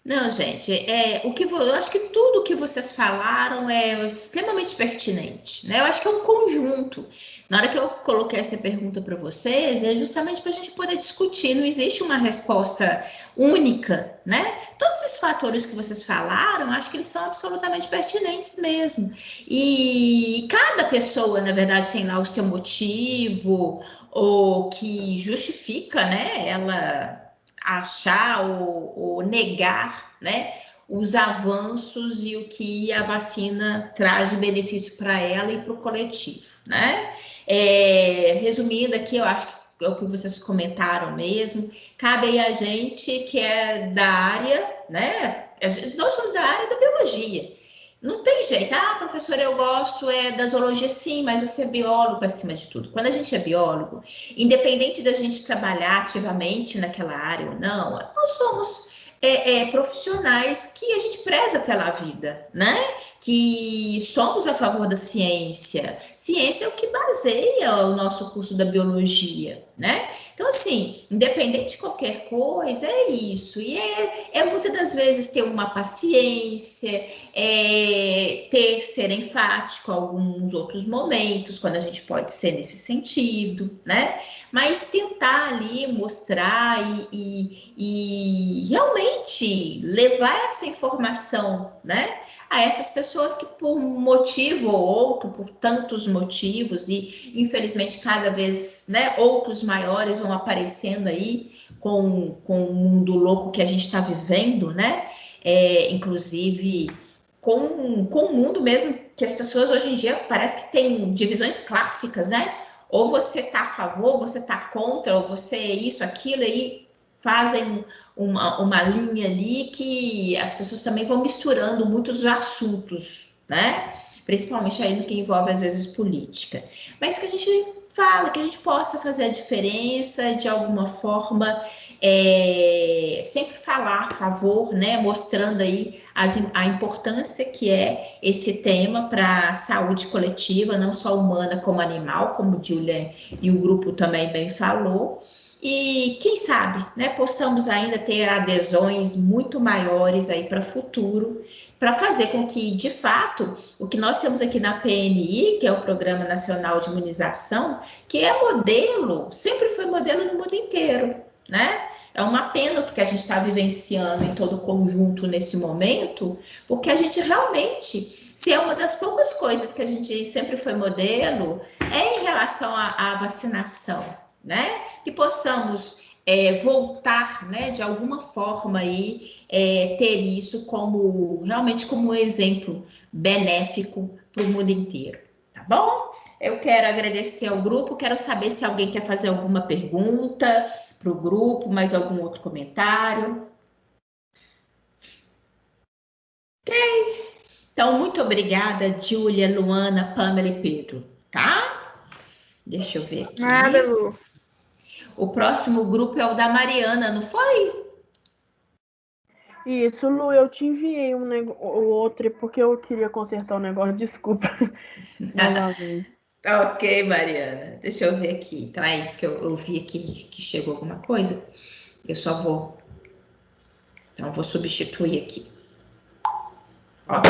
Não, gente, eu acho que tudo que vocês falaram é extremamente pertinente, né? Eu acho que é um conjunto. Na hora que eu coloquei essa pergunta para vocês, é justamente para a gente poder discutir. Não existe uma resposta única, né? Todos esses fatores que vocês falaram, acho que eles são absolutamente pertinentes mesmo. E cada pessoa, na verdade, tem lá o seu motivo ou que justifica, né? Ela achar ou negar, né, os avanços e o que a vacina traz de benefício para ela e para o coletivo, né? Resumindo aqui, eu acho que é o que vocês comentaram mesmo, cabe aí a gente que é da área, né? Nós somos da área da biologia. Não tem jeito. Professora, eu gosto da zoologia, sim, mas você é biólogo acima de tudo. Quando a gente é biólogo, independente da gente trabalhar ativamente naquela área ou não, nós somos profissionais que a gente preza pela vida, né? Que somos a favor da ciência. Ciência é o que baseia o nosso curso da biologia, né? Então, assim, independente de qualquer coisa, é isso. E é muitas das vezes ter uma paciência, ser enfático em alguns outros momentos, quando a gente pode ser nesse sentido, né? Mas tentar ali mostrar e realmente levar essa informação, né? A essas pessoas que por um motivo ou outro, por tantos motivos, e infelizmente cada vez, né, outros maiores vão aparecendo aí com o mundo louco que a gente está vivendo, né? Inclusive com o mundo mesmo, que as pessoas hoje em dia parece que tem divisões clássicas, né? Ou você tá a favor, ou você tá contra, ou você é isso, aquilo, aí fazem uma linha ali que as pessoas também vão misturando muitos assuntos, né? Principalmente aí no que envolve, às vezes, política. Mas que a gente fala, que a gente possa fazer a diferença de alguma forma, sempre falar a favor, né? Mostrando aí a importância que é esse tema para a saúde coletiva, não só humana como animal, como Julia e o grupo também bem falou. E quem sabe, né, possamos ainda ter adesões muito maiores aí para o futuro, para fazer com que, de fato, o que nós temos aqui na PNI, que é o Programa Nacional de Imunização, que é modelo, sempre foi modelo no mundo inteiro, né? É uma pena o que a gente está vivenciando em todo o conjunto nesse momento, porque a gente realmente, se é uma das poucas coisas que a gente sempre foi modelo, é em relação à vacinação, né? Que possamos voltar, né, de alguma forma aí, ter isso como realmente como um exemplo benéfico para o mundo inteiro, tá bom? Eu quero agradecer ao grupo, quero saber se alguém quer fazer alguma pergunta para o grupo, mais algum outro comentário. Ok. Então, muito obrigada, Júlia, Luana, Pamela e Pedro, tá? Deixa eu ver aqui. Nada, Lu. O próximo grupo é o da Mariana, não foi? Isso, Lu, eu te enviei o outro porque eu queria consertar o negócio, desculpa. Novamente. Ok, Mariana. Deixa eu ver aqui. Então é isso que eu vi aqui que chegou alguma coisa. Eu só vou. Então eu vou substituir aqui. Ó.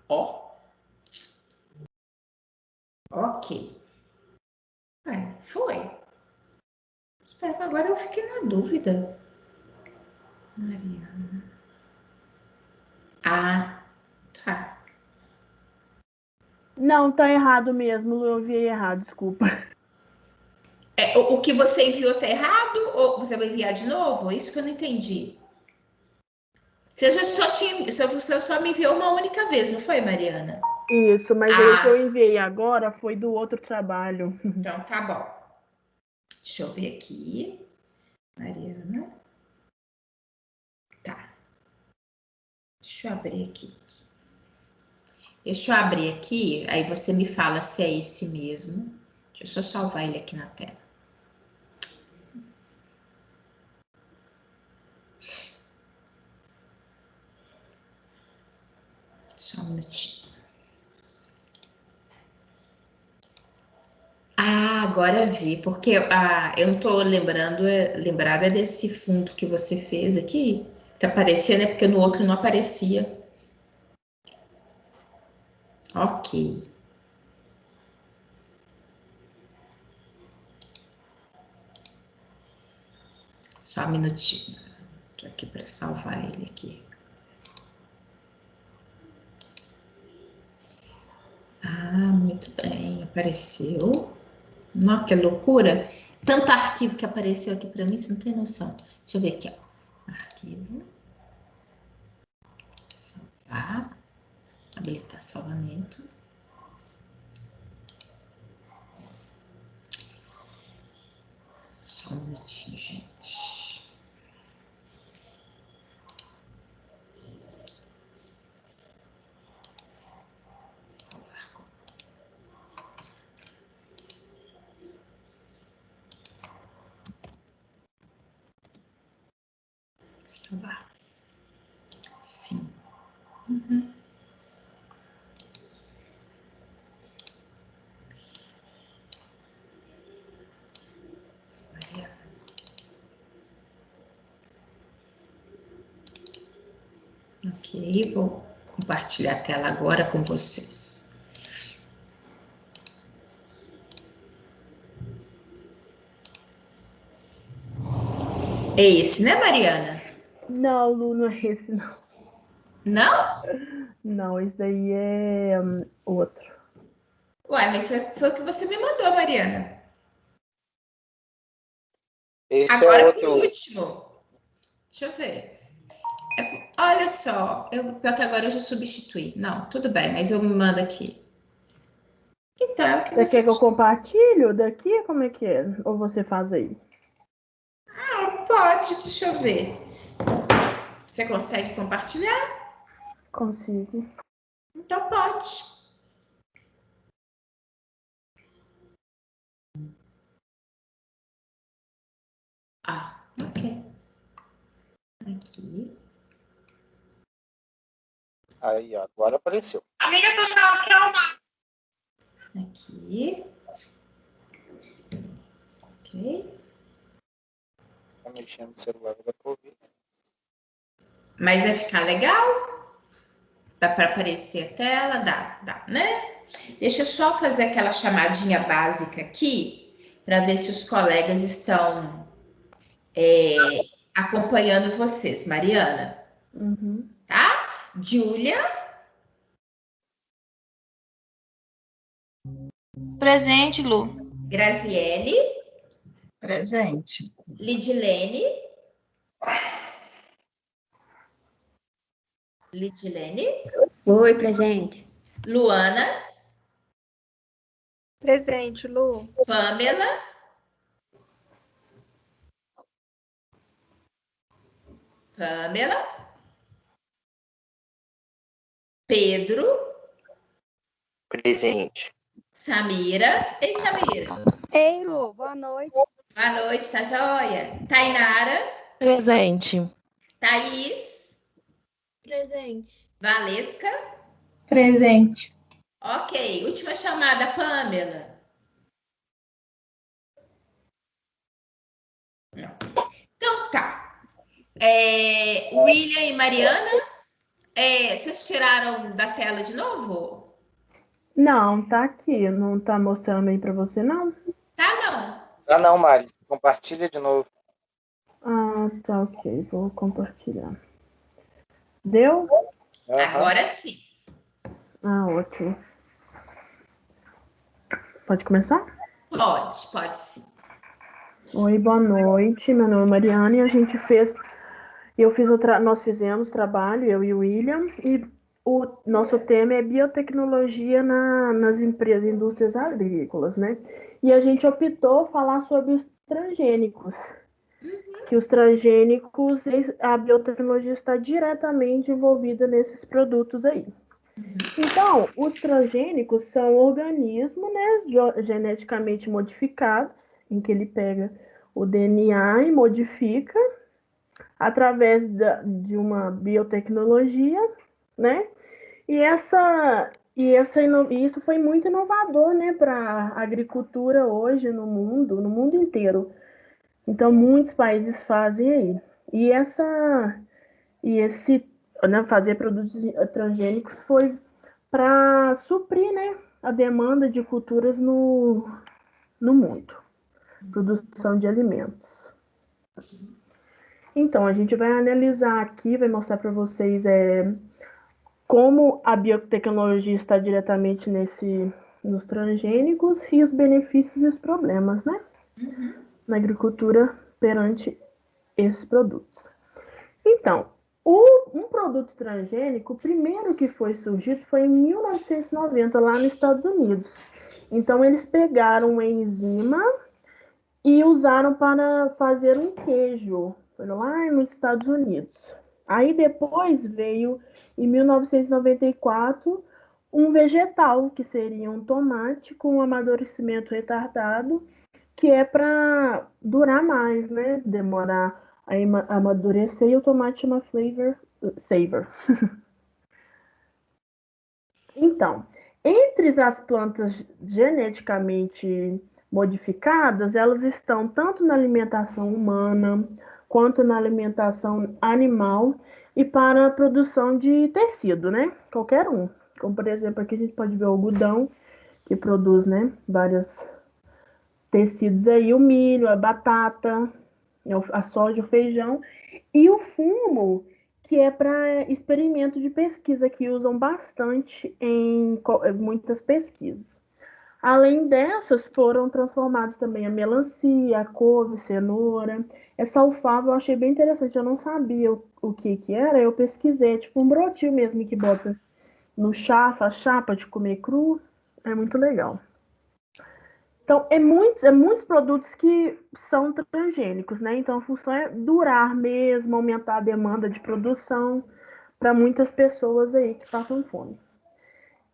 Ó. Ok. Foi. Espera que agora eu fiquei na dúvida. Mariana. Ah, tá. Não, tá errado mesmo, Lu, eu enviei errado, desculpa. O que você enviou tá errado ou você vai enviar de novo? Isso que eu não entendi. Você só me enviou uma única vez, não foi, Mariana? Isso, mas aí o que eu enviei agora foi do outro trabalho. Então tá bom. Deixa eu ver aqui. Mariana. Tá. Deixa eu abrir aqui. Deixa eu abrir aqui, aí você me fala se é esse mesmo. Deixa eu só salvar ele aqui na tela. Só um minutinho. Ah, agora vi, porque eu não tô lembrada desse fundo que você fez aqui. Tá aparecendo, é porque no outro não aparecia. Ok. Só um minutinho. Tô aqui para salvar ele aqui. Ah, muito bem, apareceu. Nossa, que loucura! Tanto arquivo que apareceu aqui para mim, você não tem noção. Deixa eu ver aqui, ó. Arquivo. Salvar. Habilitar salvamento. Só um minutinho, gente. Salvar. Salvar. Sim. Uhum. Ok, vou compartilhar a tela agora com vocês. É esse, né, Mariana? Não, Lu, não é esse, não. Não? Não, esse daí é outro. Ué, mas foi o que você me mandou, Mariana. Esse agora, é outro. por último, deixa eu ver. Olha só, pior que agora eu já substituí. Não, tudo bem, mas eu me mando aqui. Então, é o que Você quer que eu compartilhe daqui? Como é que é? Ou você faz aí? Ah, pode, deixa eu ver. Você consegue compartilhar? Consigo. Então pode. Ah, ok. Aqui. Aí, agora apareceu. Aqui. Ok. Tá mexendo no celular, dá pra ouvir. Mas vai ficar legal? Dá para aparecer a tela? Dá, né? Deixa eu só fazer aquela chamadinha básica aqui para ver se os colegas estão acompanhando vocês. Mariana, tá? Júlia. Presente, Lu. Graziele. Presente. Lidilene. Lidilene. Oi, presente. Luana. Presente, Lu. Pamela. Pedro. Presente. Samira. Ei, Samira. Ei, Lu, boa noite. Boa noite, tá joia? Tainara. Presente. Thaís. Presente. Valesca. Presente. Ok, última chamada, Pamela. Então tá. William e Mariana, vocês tiraram da tela de novo? Não, tá aqui. Não tá mostrando aí pra você, não? Tá, não. Ah, não, Mari. Compartilha de novo. Ah, tá, ok. Vou compartilhar. Deu? Agora sim. Ah, ótimo. Pode começar? Pode sim. Oi, boa noite. Meu nome é Mariana e nós fizemos trabalho, eu e o William, e o nosso tema é biotecnologia nas indústrias agrícolas, né? E a gente optou falar sobre os transgênicos. Que os transgênicos, a biotecnologia está diretamente envolvida nesses produtos aí. Então, os transgênicos são organismos, né, geneticamente modificados, em que ele pega o DNA e modifica através de uma biotecnologia, né? E isso foi muito inovador, né, para a agricultura hoje no mundo inteiro. Então, muitos países fazem aí. Fazer produtos transgênicos foi para suprir, né, a demanda de culturas no mundo. Produção de alimentos. Então, a gente vai analisar aqui, vai mostrar para vocês como a biotecnologia está diretamente nos transgênicos e os benefícios e os problemas, né? Na agricultura perante esses produtos. Então, um produto transgênico, o primeiro que foi surgido foi em 1990, lá nos Estados Unidos. Então, eles pegaram uma enzima e usaram para fazer um queijo. Foi lá nos Estados Unidos. Aí depois veio, em 1994, um vegetal, que seria um tomate com um amadurecimento retardado, que é para durar mais, né? Demorar a amadurecer, e o tomate chama savor. Então, entre as plantas geneticamente modificadas, elas estão tanto na alimentação humana quanto na alimentação animal e para a produção de tecido, né? Qualquer um. Como, por exemplo, aqui a gente pode ver o algodão, que produz, né, vários tecidos aí, o milho, a batata, a soja, o feijão, e o fumo, que é para experimento de pesquisa, que usam bastante em muitas pesquisas. Além dessas, foram transformadas também a melancia, a couve, cenoura. Essa alfava eu achei bem interessante, eu não sabia o que era, eu pesquisei, é tipo um brotinho mesmo que bota no chá, faz chapa de comer cru, é muito legal. Então, muitos produtos que são transgênicos, né? Então, a função é durar mesmo, aumentar a demanda de produção para muitas pessoas aí que passam fome.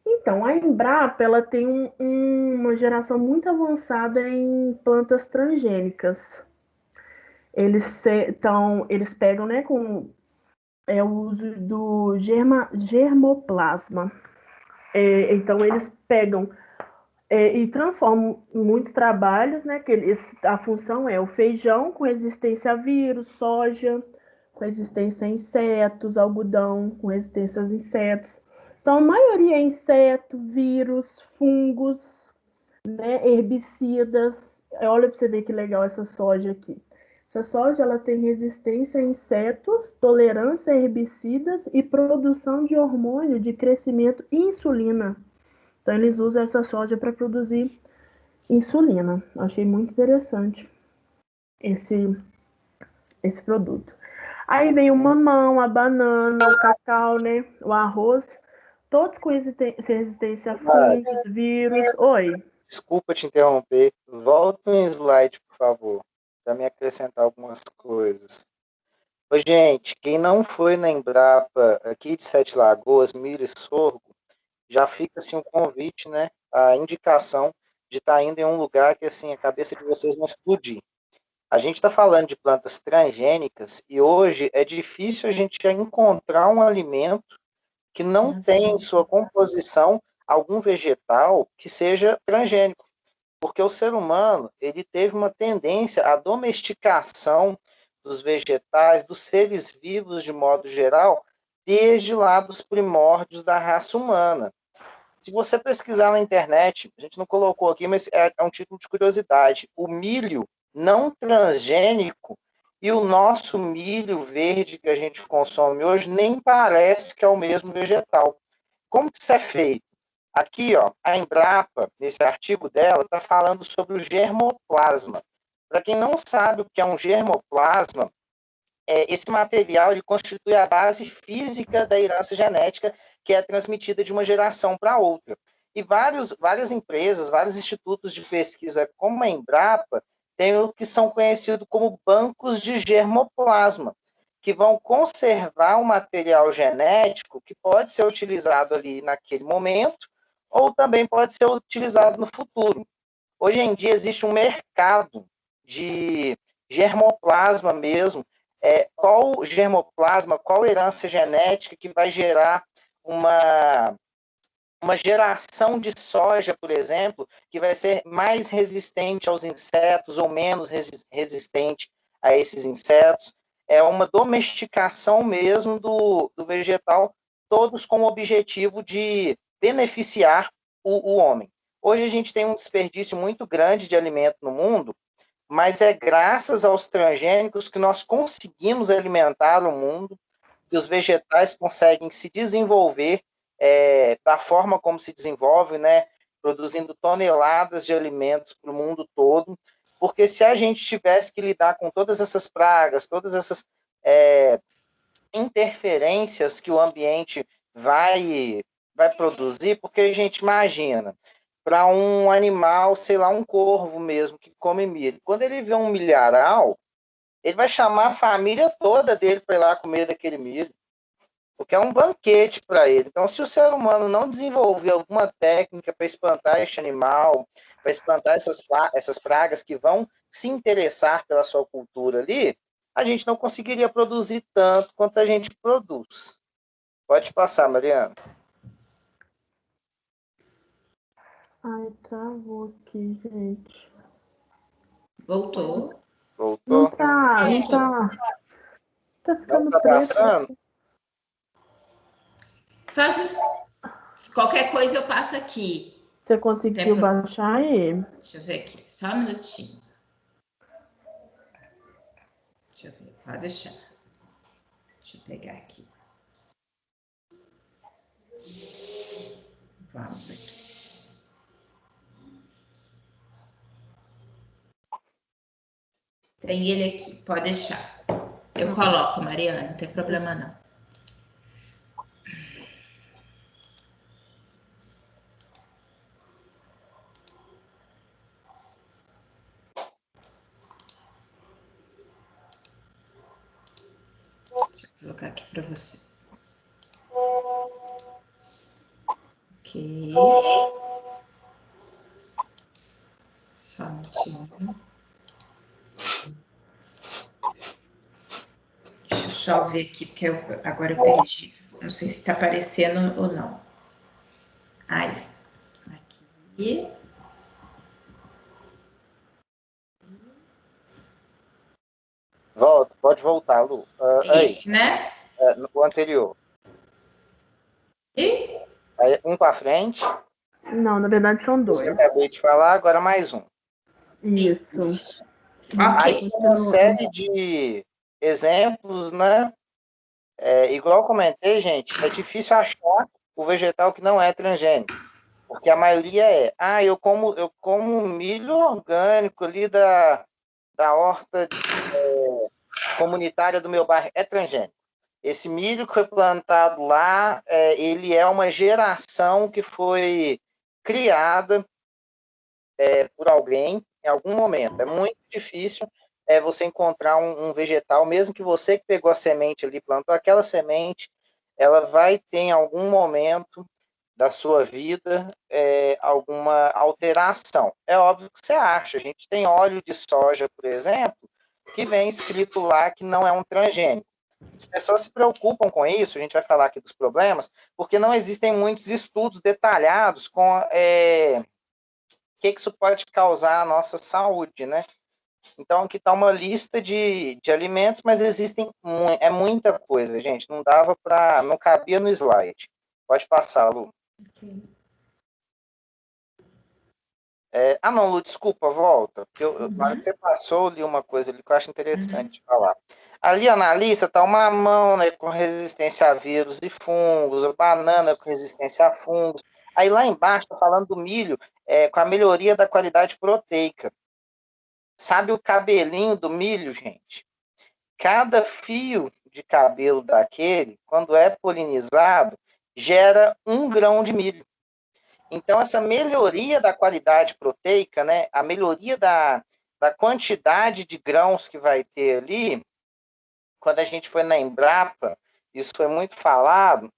Então, a Embrapa, ela tem uma geração muito avançada em plantas transgênicas. Eles pegam, né, com o uso do germoplasma. Então, eles pegam e transformam muitos trabalhos, né, a função é o feijão com resistência a vírus, soja com resistência a insetos, algodão com resistência aos insetos. Então, a maioria é inseto, vírus, fungos, né, herbicidas. Olha para você ver que legal essa soja aqui. Essa soja ela tem resistência a insetos, tolerância a herbicidas e produção de hormônio de crescimento e insulina. Então, eles usam essa soja para produzir insulina. Achei muito interessante esse produto. Aí vem o mamão, a banana, o cacau, né? O arroz. Todos com resistência a fungos, vírus. Oi. Desculpa te interromper. Volta um slide, por favor, para me acrescentar algumas coisas. Ô, gente, quem não foi na Embrapa aqui de Sete Lagoas, milho e sorgo, já fica assim um convite, né? A indicação de estar indo em um lugar que assim a cabeça de vocês não explodir. A gente está falando de plantas transgênicas e hoje é difícil a gente encontrar um alimento que não tem em sua composição algum vegetal que seja transgênico. Porque o ser humano ele teve uma tendência à domesticação dos vegetais, dos seres vivos de modo geral, desde lá dos primórdios da raça humana. Se você pesquisar na internet, a gente não colocou aqui, mas é um título de curiosidade, o milho não transgênico e o nosso milho verde que a gente consome hoje nem parece que é o mesmo vegetal. Como que isso é feito? Aqui, ó, a Embrapa, nesse artigo dela, está falando sobre o germoplasma. Para quem não sabe o que é um germoplasma, esse material ele constitui a base física da herança genética que é transmitida de uma geração para outra. E várias empresas, vários institutos de pesquisa, como a Embrapa, têm o que são conhecidos como bancos de germoplasma, que vão conservar o material genético que pode ser utilizado ali naquele momento, ou também pode ser utilizado no futuro. Hoje em dia existe um mercado de germoplasma mesmo. Qual germoplasma, qual herança genética que vai gerar uma geração de soja, por exemplo, que vai ser mais resistente aos insetos ou menos resistente a esses insetos. É uma domesticação mesmo do vegetal, todos com o objetivo de beneficiar o homem. Hoje a gente tem um desperdício muito grande de alimento no mundo, mas é graças aos transgênicos que nós conseguimos alimentar o mundo, que os vegetais conseguem se desenvolver da forma como se desenvolve, né, produzindo toneladas de alimentos para o mundo todo, porque se a gente tivesse que lidar com todas essas pragas, todas essas interferências que o ambiente vai produzir, porque a gente imagina, para um animal, sei lá, um corvo mesmo, que come milho, quando ele vê um milharal, ele vai chamar a família toda dele para ir lá comer daquele milho, porque é um banquete para ele. Então, se o ser humano não desenvolver alguma técnica para espantar este animal, para espantar essas pragas que vão se interessar pela sua cultura ali, a gente não conseguiria produzir tanto quanto a gente produz. Pode passar, Mariana. Ai, travou aqui, gente. Voltou. Voltou? Não tá. Tá ficando preto. Passando? Qualquer coisa eu passo aqui. Você conseguiu baixar aí? Deixa eu ver aqui, só um minutinho. Deixa eu ver, pode deixar. Deixa eu pegar aqui. Vamos aqui. Tem ele aqui, pode deixar. Eu coloco, Mariana, não tem problema não. Deixa eu colocar aqui para você. Ok. Só um minutinho. Deixa eu só ver aqui, porque agora eu perdi. Não sei se está aparecendo ou não. Aí, aqui. Volta, pode voltar, Lu. Esse, né? O anterior. E? Aí, um para frente. Não, na verdade são dois. Eu acabei de falar, agora mais um. Isso. Aí uma série de exemplos, né? Igual eu comentei, gente, é difícil achar o vegetal que não é transgênico. Porque a maioria eu como milho orgânico ali da horta comunitária do meu bairro, é transgênico. Esse milho que foi plantado lá, ele é uma geração que foi criada por alguém em algum momento. É muito difícil você encontrar um vegetal, mesmo que você que pegou a semente ali, plantou aquela semente, ela vai ter em algum momento da sua vida alguma alteração. É óbvio que você acha. A gente tem óleo de soja, por exemplo, que vem escrito lá que não é um transgênico. As pessoas se preocupam com isso, a gente vai falar aqui dos problemas, porque não existem muitos estudos detalhados com o que isso pode causar à nossa saúde, né? Então, aqui está uma lista de alimentos, mas existem muita coisa, gente. Não cabia no slide. Pode passar, Lu. Okay. Não, Lu, desculpa, volta. Na hora que você passou, eu li uma coisa ali que eu acho interessante de falar. Ali, ó, na lista, está uma mamão, né, com resistência a vírus e fungos, a banana com resistência a fungos. Aí lá embaixo está falando do milho com a melhoria da qualidade proteica. Sabe o cabelinho do milho, gente? Cada fio de cabelo daquele, quando é polinizado, gera 1 grão de milho. Então, essa melhoria da qualidade proteica, né, a melhoria da quantidade de grãos que vai ter ali, quando a gente foi na Embrapa, isso foi muito falado,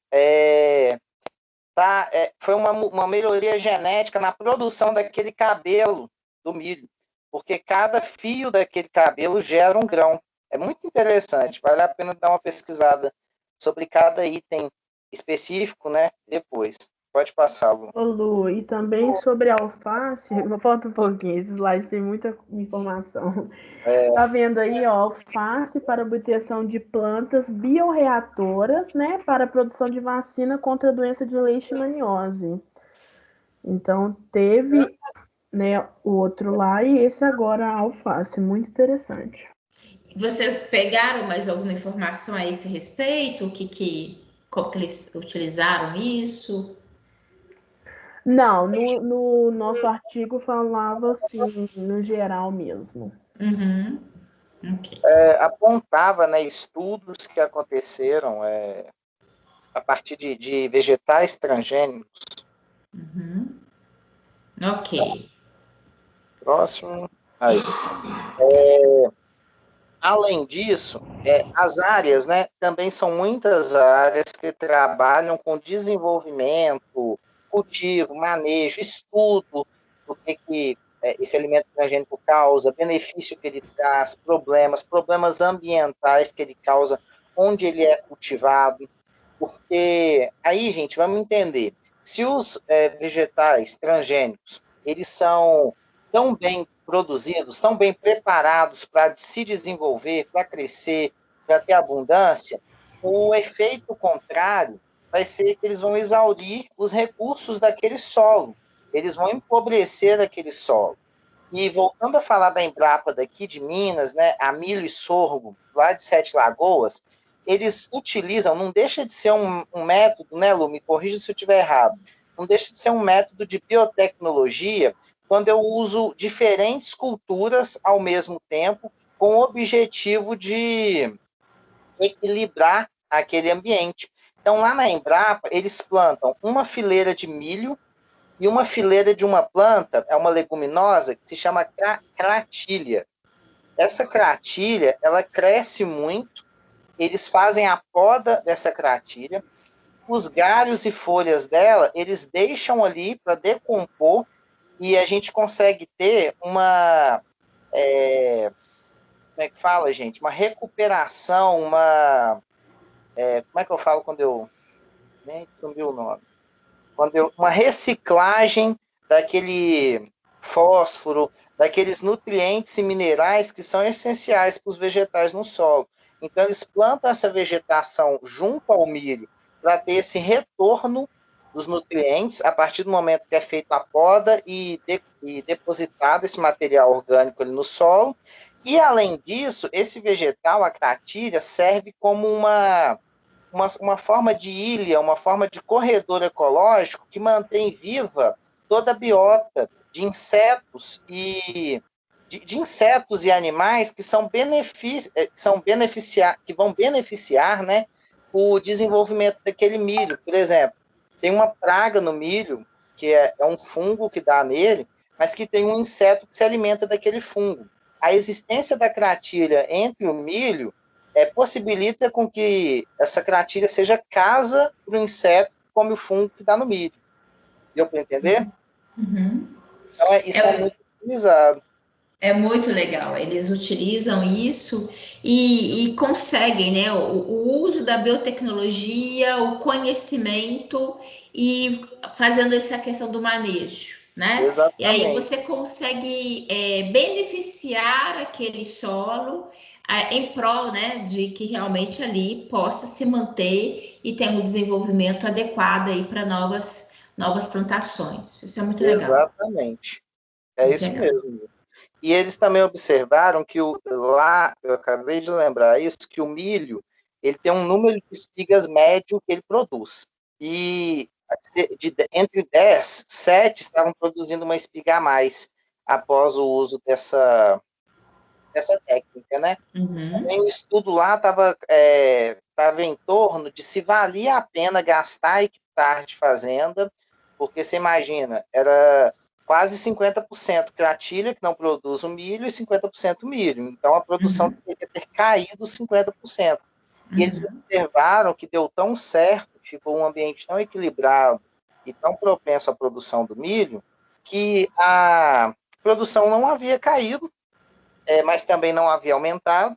foi uma melhoria genética na produção daquele cabelo do milho, porque cada fio daquele cabelo gera 1 grão. É muito interessante, vale a pena dar uma pesquisada sobre cada item específico, né, depois. Pode passar, Lu. Ô, Lu, e também sobre a alface, volta um pouquinho, esse slide tem muita informação. Tá vendo aí, ó, alface para obtenção de plantas bioreatoras, né, para a produção de vacina contra a doença de leishmaniose. Então, teve, né, o outro lá e esse agora, a alface, muito interessante. Vocês pegaram mais alguma informação a esse respeito? Como que eles utilizaram isso? Não, no nosso artigo falava assim, no geral mesmo. Okay. Apontava, né, estudos que aconteceram a partir de vegetais transgênicos. Ok. Próximo. Aí. Além disso, as áreas, né, também são muitas áreas que trabalham com desenvolvimento, cultivo, manejo, estudo do que esse alimento transgênico causa, benefício que ele traz, problemas ambientais que ele causa, onde ele é cultivado. Porque aí, gente, vamos entender, se os vegetais transgênicos, eles são tão bem produzidos, tão bem preparados para se desenvolver, para crescer, para ter abundância, o efeito contrário vai ser que eles vão exaurir os recursos daquele solo. Eles vão empobrecer aquele solo. E voltando a falar da Embrapa daqui de Minas, né, a milho e sorgo, lá de Sete Lagoas, eles utilizam, não deixa de ser um método, né, Lu, me corrija se eu estiver errado, não deixa de ser um método de biotecnologia, quando eu uso diferentes culturas ao mesmo tempo, com o objetivo de equilibrar aquele ambiente. Então, lá na Embrapa, eles plantam uma fileira de milho e uma fileira de uma planta, é uma leguminosa, que se chama cratilha. Essa cratilha, ela cresce muito, eles fazem a poda dessa cratilha, os galhos e folhas dela, eles deixam ali para decompor, e a gente consegue ter uma... como é que fala, gente? Uma recuperação, uma... como é que eu falo quando eu... nem sumiu o nome. Uma reciclagem daquele fósforo, daqueles nutrientes e minerais que são essenciais para os vegetais no solo. Então, eles plantam essa vegetação junto ao milho para ter esse retorno dos nutrientes a partir do momento que é feita a poda e depositado esse material orgânico ali no solo. E, além disso, esse vegetal, a cratilha, serve como uma forma de ilha, uma forma de corredor ecológico que mantém viva toda a biota de insetos e de insetos e animais que que vão beneficiar, né, o desenvolvimento daquele milho. Por exemplo, tem uma praga no milho, que é um fungo que dá nele, mas que tem um inseto que se alimenta daquele fungo. A existência da cratilha entre o milho possibilita com que essa cratilha seja casa para o inseto que come o fungo que dá no milho. Deu para entender? Uhum. Então, isso é muito utilizado. É muito legal. Eles utilizam isso e conseguem, né? O uso da biotecnologia, o conhecimento e fazendo essa questão do manejo, né? Exatamente. E aí você consegue beneficiar aquele solo em prol, né, de que realmente ali possa se manter e tenha um desenvolvimento adequado aí para novas plantações. Isso é muito legal. Exatamente. É muito isso legal. Mesmo. E eles também observaram que lá, eu acabei de lembrar isso, que o milho, ele tem um número de espigas médio que ele produz. E entre 10, 7 estavam produzindo uma espiga a mais após o uso dessa técnica, né? Uhum. Também o estudo lá estava em torno de se valia a pena gastar hectare de fazenda, porque você imagina, era quase 50% cratilha, que não produz o milho, e 50% milho. Então, a produção deveria ter caído 50%. E eles observaram que deu tão certo, ficou um ambiente tão equilibrado e tão propenso à produção do milho, que a produção não havia caído, mas também não havia aumentado,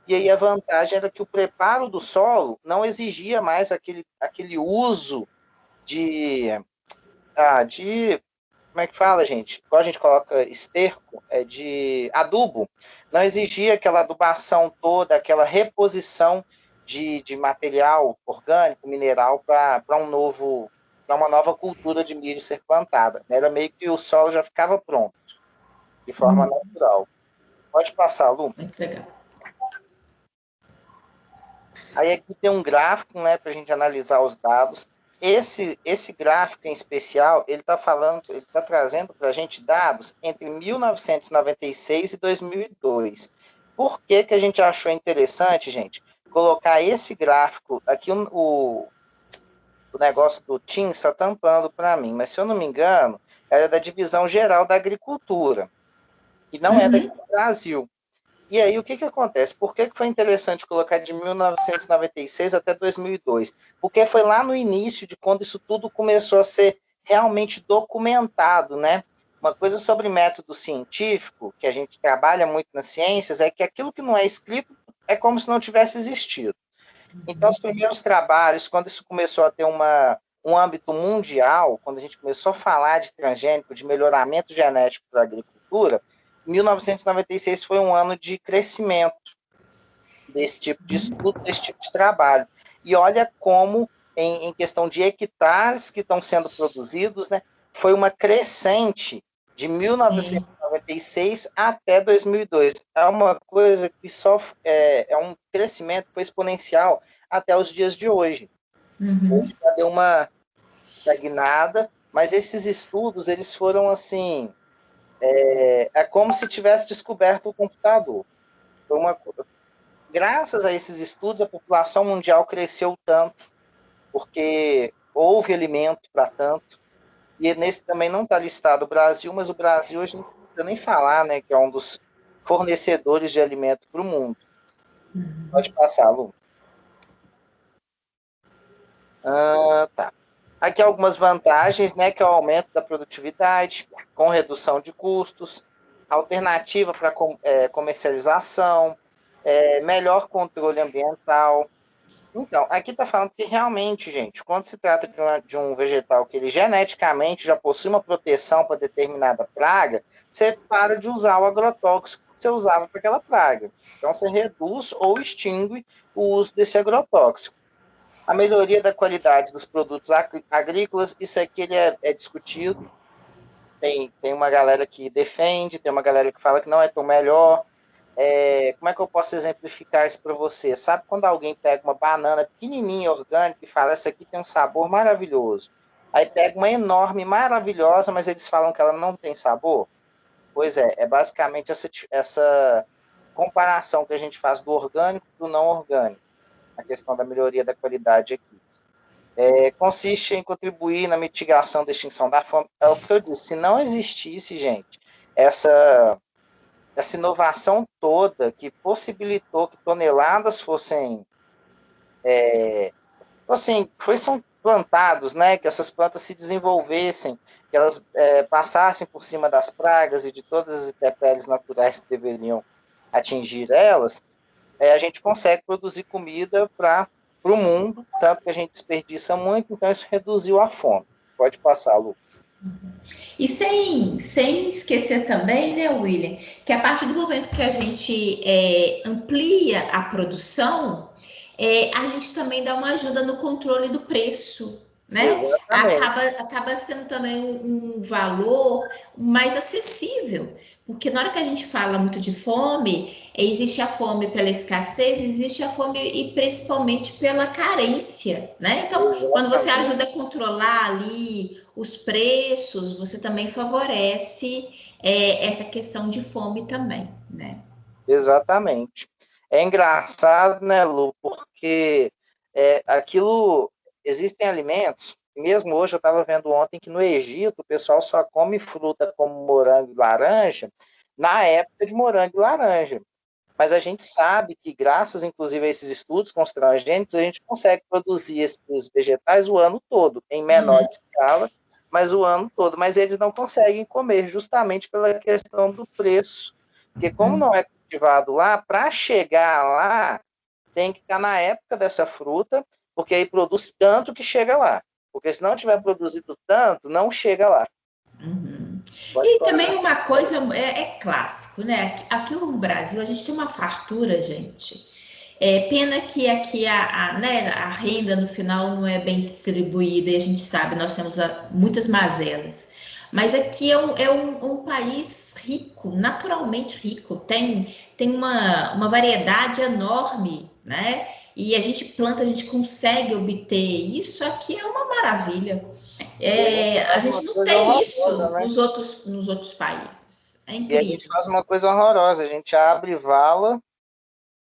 e aí a vantagem era que o preparo do solo não exigia mais aquele uso de como é que fala, gente? Igual a gente coloca esterco, de adubo, não exigia aquela adubação toda, aquela reposição de material orgânico, mineral, para uma nova cultura de milho ser plantada. Era meio que o solo já ficava pronto, de forma natural. Pode passar, Lu. Muito legal. Aí aqui tem um gráfico, né, para a gente analisar os dados. Esse gráfico em especial, ele está trazendo para a gente dados entre 1996 e 2002. Por que a gente achou interessante, gente, colocar esse gráfico aqui? O negócio do TIM está tampando para mim, mas se eu não me engano, era da Divisão Geral da Agricultura, e não é daqui do Brasil. E aí, o que acontece? Por que foi interessante colocar de 1996 até 2002? Porque foi lá no início de quando isso tudo começou a ser realmente documentado, né? Uma coisa sobre método científico, que a gente trabalha muito nas ciências, é que aquilo que não é escrito é como se não tivesse existido. Então, os primeiros trabalhos, quando isso começou a ter um âmbito mundial, quando a gente começou a falar de transgênico, de melhoramento genético para a agricultura, 1996 foi um ano de crescimento desse tipo de estudo, desse tipo de trabalho. E olha como em questão de hectares que estão sendo produzidos, né, foi uma crescente de 1996 até 2002. É uma coisa que só é um crescimento que foi exponencial até os dias de hoje. Hoje já deu uma estagnada, mas esses estudos, eles foram assim, é como se tivesse descoberto o computador. Graças a esses estudos, a população mundial cresceu tanto, porque houve alimento para tanto, e nesse também não está listado o Brasil, mas o Brasil hoje não precisa nem falar, né, que é um dos fornecedores de alimento para o mundo. Pode passar, Lu. Tá. Aqui algumas vantagens, né, que é o aumento da produtividade, com redução de custos, alternativa para comercialização, melhor controle ambiental. Então, aqui está falando que realmente, gente, quando se trata de um vegetal que ele geneticamente já possui uma proteção para determinada praga, você para de usar o agrotóxico que você usava para aquela praga. Então, você reduz ou extingue o uso desse agrotóxico. A melhoria da qualidade dos produtos agrícolas, isso aqui ele é discutido. Tem uma galera que defende, tem uma galera que fala que não é tão melhor. Como é que eu posso exemplificar isso para você? Sabe quando alguém pega uma banana pequenininha, orgânica, e fala, essa aqui tem um sabor maravilhoso. Aí pega uma enorme, maravilhosa, mas eles falam que ela não tem sabor? Pois é basicamente essa comparação que a gente faz do orgânico e do não orgânico, a questão da melhoria da qualidade aqui. Consiste em contribuir na mitigação da extinção da fome. É o que eu disse, se não existisse, gente, essa inovação toda que possibilitou que toneladas fossem plantados, né, que essas plantas se desenvolvessem, que elas passassem por cima das pragas e de todas as intempéries naturais que deveriam atingir elas, a gente consegue produzir comida para o mundo, tanto que a gente desperdiça muito, então isso reduziu a fome. Pode passar, Lu. E sem esquecer também, né, William, que a partir do momento que a gente amplia a produção, a gente também dá uma ajuda no controle do preço, né? Acaba sendo também um valor mais acessível, porque na hora que a gente fala muito de fome, existe a fome pela escassez, existe a fome e principalmente pela carência, né? Então, quando você ajuda a controlar ali os preços, você também favorece essa questão de fome também, né? Exatamente. É engraçado, né, Lu, porque existem alimentos, mesmo hoje eu estava vendo ontem que no Egito o pessoal só come fruta como morango e laranja na época de morango e laranja. Mas a gente sabe que, graças, inclusive, a esses estudos com os transgênicos, a gente consegue produzir esses vegetais o ano todo, em menor escala, mas o ano todo. Mas eles não conseguem comer, justamente pela questão do preço. Porque como não é cultivado lá, para chegar lá, tem que estar na época dessa fruta, porque aí produz tanto que chega lá. Porque se não tiver produzido tanto, não chega lá. E também uma coisa clássico, né? Aqui no Brasil a gente tem uma fartura, gente. Pena que aqui a renda no final não é bem distribuída e a gente sabe, nós temos muitas mazelas. Mas aqui é um país rico, naturalmente rico, tem uma variedade enorme, né? E a gente planta, a gente consegue obter isso, aqui é uma maravilha. A gente não tem isso, né, nos outros países. É incrível. E a gente faz uma coisa horrorosa, a gente abre vala,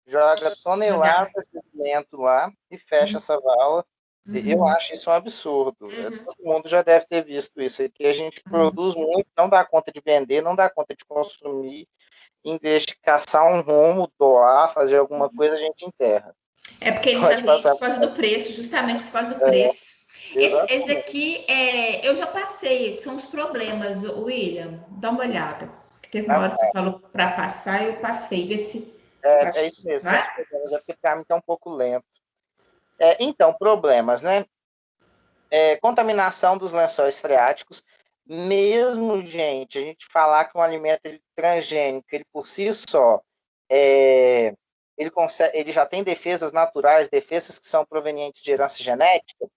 joga toneladas de alimento lá e fecha essa vala. Eu acho isso um absurdo. Todo mundo já deve ter visto isso. Aqui a gente produz muito, não dá conta de vender, não dá conta de consumir. Em vez de caçar um rumo, doar, fazer alguma coisa, a gente enterra. Porque eles fazem isso por causa do preço, justamente por causa do preço. Esse daqui, eu já passei, são os problemas, William, dá uma olhada. Teve uma hora que você falou para passar, eu passei, vê se... É isso mesmo, são os problemas, porque o caminho está um pouco lento. Então, problemas, né? Contaminação dos lençóis freáticos. Mesmo, gente, a gente falar que um alimento transgênico, ele por si só, ele já tem defesas naturais, defesas que são provenientes de herança genética,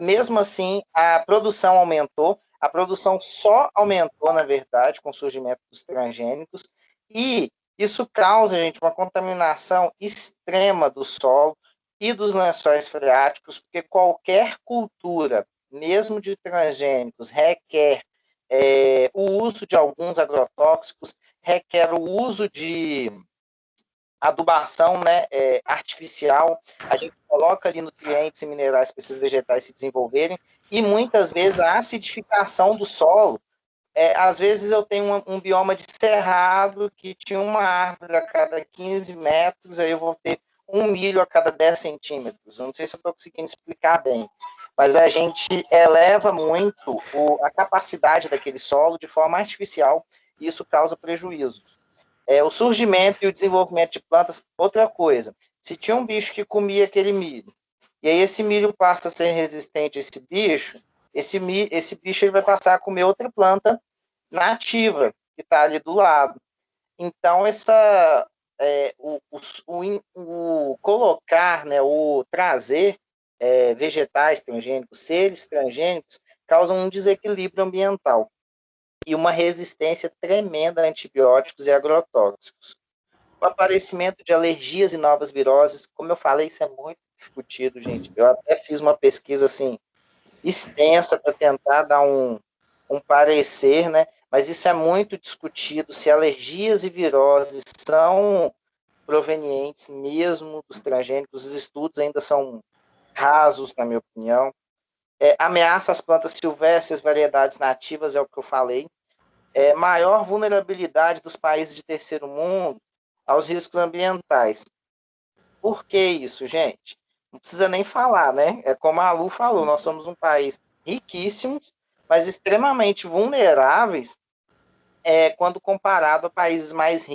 mesmo assim, a produção aumentou. A produção só aumentou, na verdade, com o surgimento dos transgênicos. E isso causa, gente, uma contaminação extrema do solo e dos lençóis freáticos, porque qualquer cultura, mesmo de transgênicos, requer o uso de alguns agrotóxicos, requer o uso de adubação, né, artificial. A gente coloca ali nutrientes e minerais para esses vegetais se desenvolverem, e muitas vezes a acidificação do solo. Às vezes eu tenho um bioma de cerrado que tinha uma árvore a cada 15 metros, aí eu vou ter um milho a cada 10 centímetros. Eu não sei se eu estou conseguindo explicar bem, mas a gente eleva muito a capacidade daquele solo de forma artificial, e isso causa prejuízo. O surgimento e o desenvolvimento de plantas, outra coisa. Se tinha um bicho que comia aquele milho, e aí esse milho passa a ser resistente a esse bicho, esse bicho ele vai passar a comer outra planta nativa, que está ali do lado. Então, o colocar, né, o trazer vegetais transgênicos, seres transgênicos, causam um desequilíbrio ambiental e uma resistência tremenda a antibióticos e agrotóxicos. O aparecimento de alergias e novas viroses, como eu falei, isso é muito discutido, gente. Eu até fiz uma pesquisa assim extensa para tentar dar um parecer, né? Mas isso é muito discutido, se alergias e viroses são provenientes mesmo dos transgênicos. Os estudos ainda são rasos, na minha opinião. Ameaça às plantas silvestres, variedades nativas, é o que eu falei. Maior vulnerabilidade dos países de terceiro mundo aos riscos ambientais. Por que isso, gente? Não precisa nem falar, né? É como a Lu falou, nós somos um país riquíssimo, mas extremamente vulneráveis quando comparado a países mais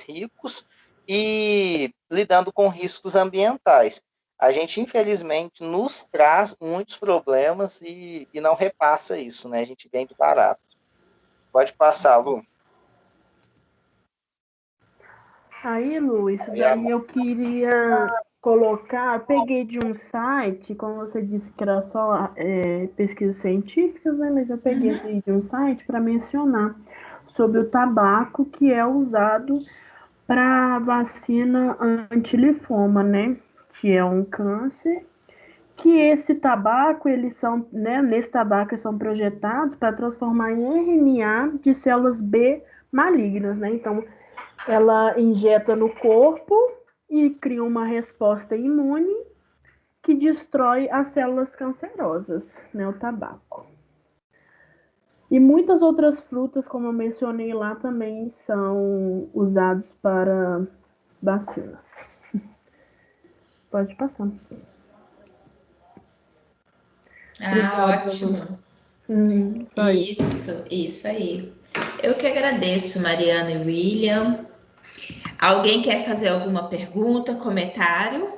ricos e lidando com riscos ambientais. A gente, infelizmente, nos traz muitos problemas e não repassa isso, né? A gente vende barato. Pode passar, Lu. Aí, Lu, isso daí eu queria colocar, peguei de um site, como você disse que era só pesquisas científicas, né? Mas eu peguei esse aí de um site para mencionar sobre o tabaco que é usado para vacina anti-linfoma, né? Que é um câncer. Que esse tabaco, eles são, né? Nesse tabaco eles são projetados para transformar em RNA de células B malignas, né? Então, ela injeta no corpo e cria uma resposta imune que destrói as células cancerosas, né, o tabaco. E muitas outras frutas, como eu mencionei lá, também são usados para vacinas. Pode passar. Ótimo. Isso aí. Eu que agradeço, Mariana e William. Alguém quer fazer alguma pergunta, comentário?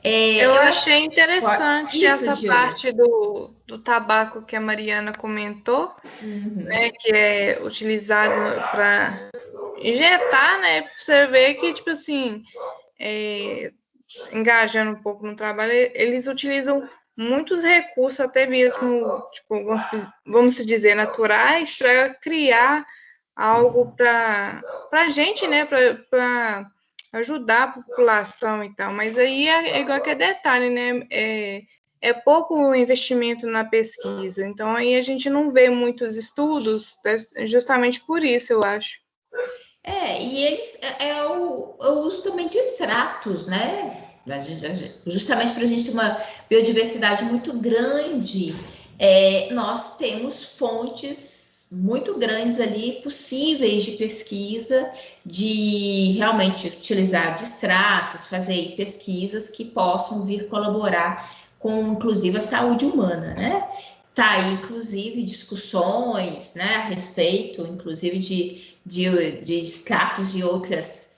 Eu achei interessante essa Diana. parte do tabaco que a Mariana comentou, né, que é utilizado para injetar, né, para você ver que, tipo assim, engajando um pouco no trabalho, eles utilizam muitos recursos, até mesmo, tipo, vamos dizer, naturais, para criar algo para a gente, né, para ajudar a população e tal. Mas aí é igual que é detalhe, né, é pouco investimento na pesquisa. Então aí a gente não vê muitos estudos, justamente por isso, eu acho. E eles o uso também de extratos, né? Justamente para a gente ter uma biodiversidade muito grande, nós temos fontes muito grandes ali possíveis de pesquisa, de realmente utilizar de extratos, fazer pesquisas que possam vir colaborar com, inclusive, a saúde humana, né? Tá aí, inclusive, discussões, né, a respeito, inclusive, de extratos de outras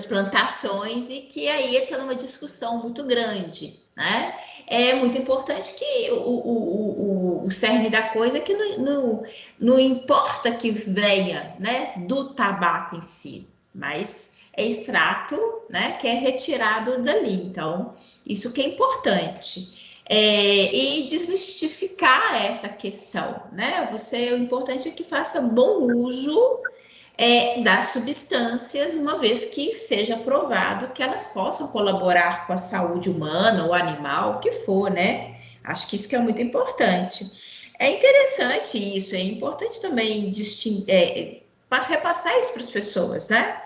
plantações, e que aí está numa discussão muito grande, né? É muito importante que o cerne da coisa é que não importa que venha, né, do tabaco em si, mas é extrato, né, que é retirado dali. Então, isso que é importante. E desmistificar essa questão, né? O importante é que faça bom uso das substâncias, uma vez que seja provado que elas possam colaborar com a saúde humana ou animal, o que for, né? Acho que isso que é muito importante. É interessante isso, é importante também repassar isso para as pessoas, né?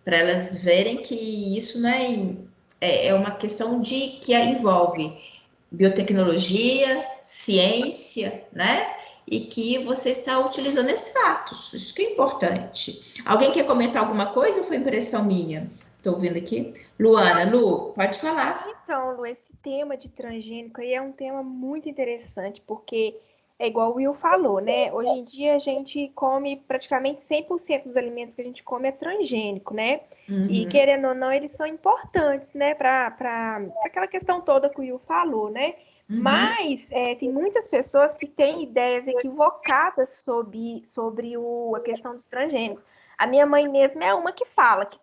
Para elas verem que isso não é uma questão que envolve biotecnologia, ciência, né? E que você está utilizando extratos, isso que é importante. Alguém quer comentar alguma coisa ou foi impressão minha? Estou vendo aqui. Luana, Lu, pode falar. Então, Lu, esse tema de transgênico aí é um tema muito interessante, porque é igual o Will falou, né? Hoje em dia a gente come praticamente 100% dos alimentos que a gente come é transgênico, né? E querendo ou não, eles são importantes, né? Para aquela questão toda que o Will falou, né? Mas tem muitas pessoas que têm ideias equivocadas sobre a questão dos transgênicos. A minha mãe mesmo é uma que fala que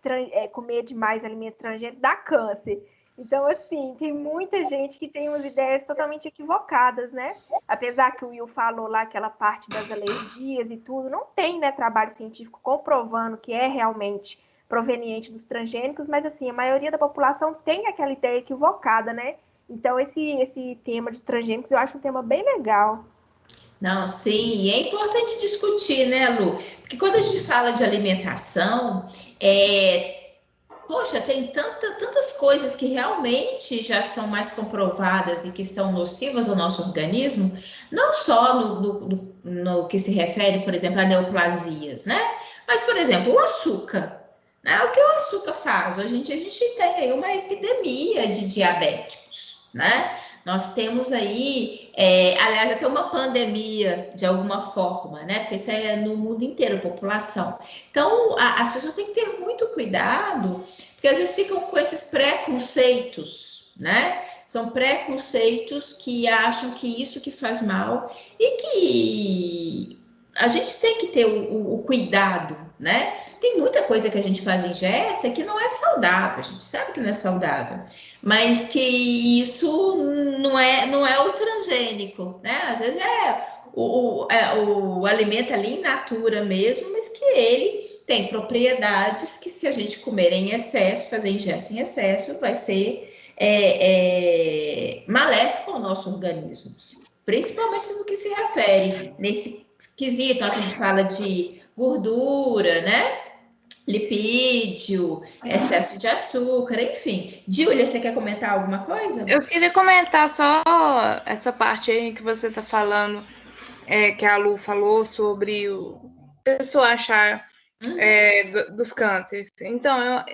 comer demais alimento transgênico dá câncer. Então, assim, tem muita gente que tem umas ideias totalmente equivocadas, né? Apesar que o Will falou lá aquela parte das alergias e tudo, não tem, né, trabalho científico comprovando que é realmente proveniente dos transgênicos, mas, assim, a maioria da população tem aquela ideia equivocada, né? Então, esse tema de transgênicos eu acho um tema bem legal. Não, sim, é importante discutir, né, Lu? Porque quando a gente fala de alimentação, poxa, tem tantas coisas que realmente já são mais comprovadas e que são nocivas ao nosso organismo, não só no que se refere, por exemplo, a neoplasias, né? Mas, por exemplo, o açúcar. Né? O que o açúcar faz? Hoje em dia a gente tem aí uma epidemia de diabéticos, né? Nós temos aí, aliás, até uma pandemia de alguma forma, né? Porque isso é no mundo inteiro, população. Então, as pessoas têm que ter muito cuidado, porque às vezes ficam com esses preconceitos, né? São preconceitos que acham que isso que faz mal e que a gente tem que ter o cuidado, né? Tem muita coisa que a gente faz em GS que não é saudável, a gente sabe que não é saudável, mas que isso não é o transgênico, né? Às vezes o alimento ali in natura mesmo, mas que ele tem propriedades que se a gente comer em excesso, fazer ingesta em excesso, vai ser maléfico ao nosso organismo, principalmente no que se refere nesse quesito, ó, que a gente fala de gordura, né? Lipídio, excesso de açúcar, enfim. Júlia, você quer comentar alguma coisa? Eu queria comentar só essa parte aí que você está falando, que a Lu falou sobre o pessoa achar dos cânceres. Então,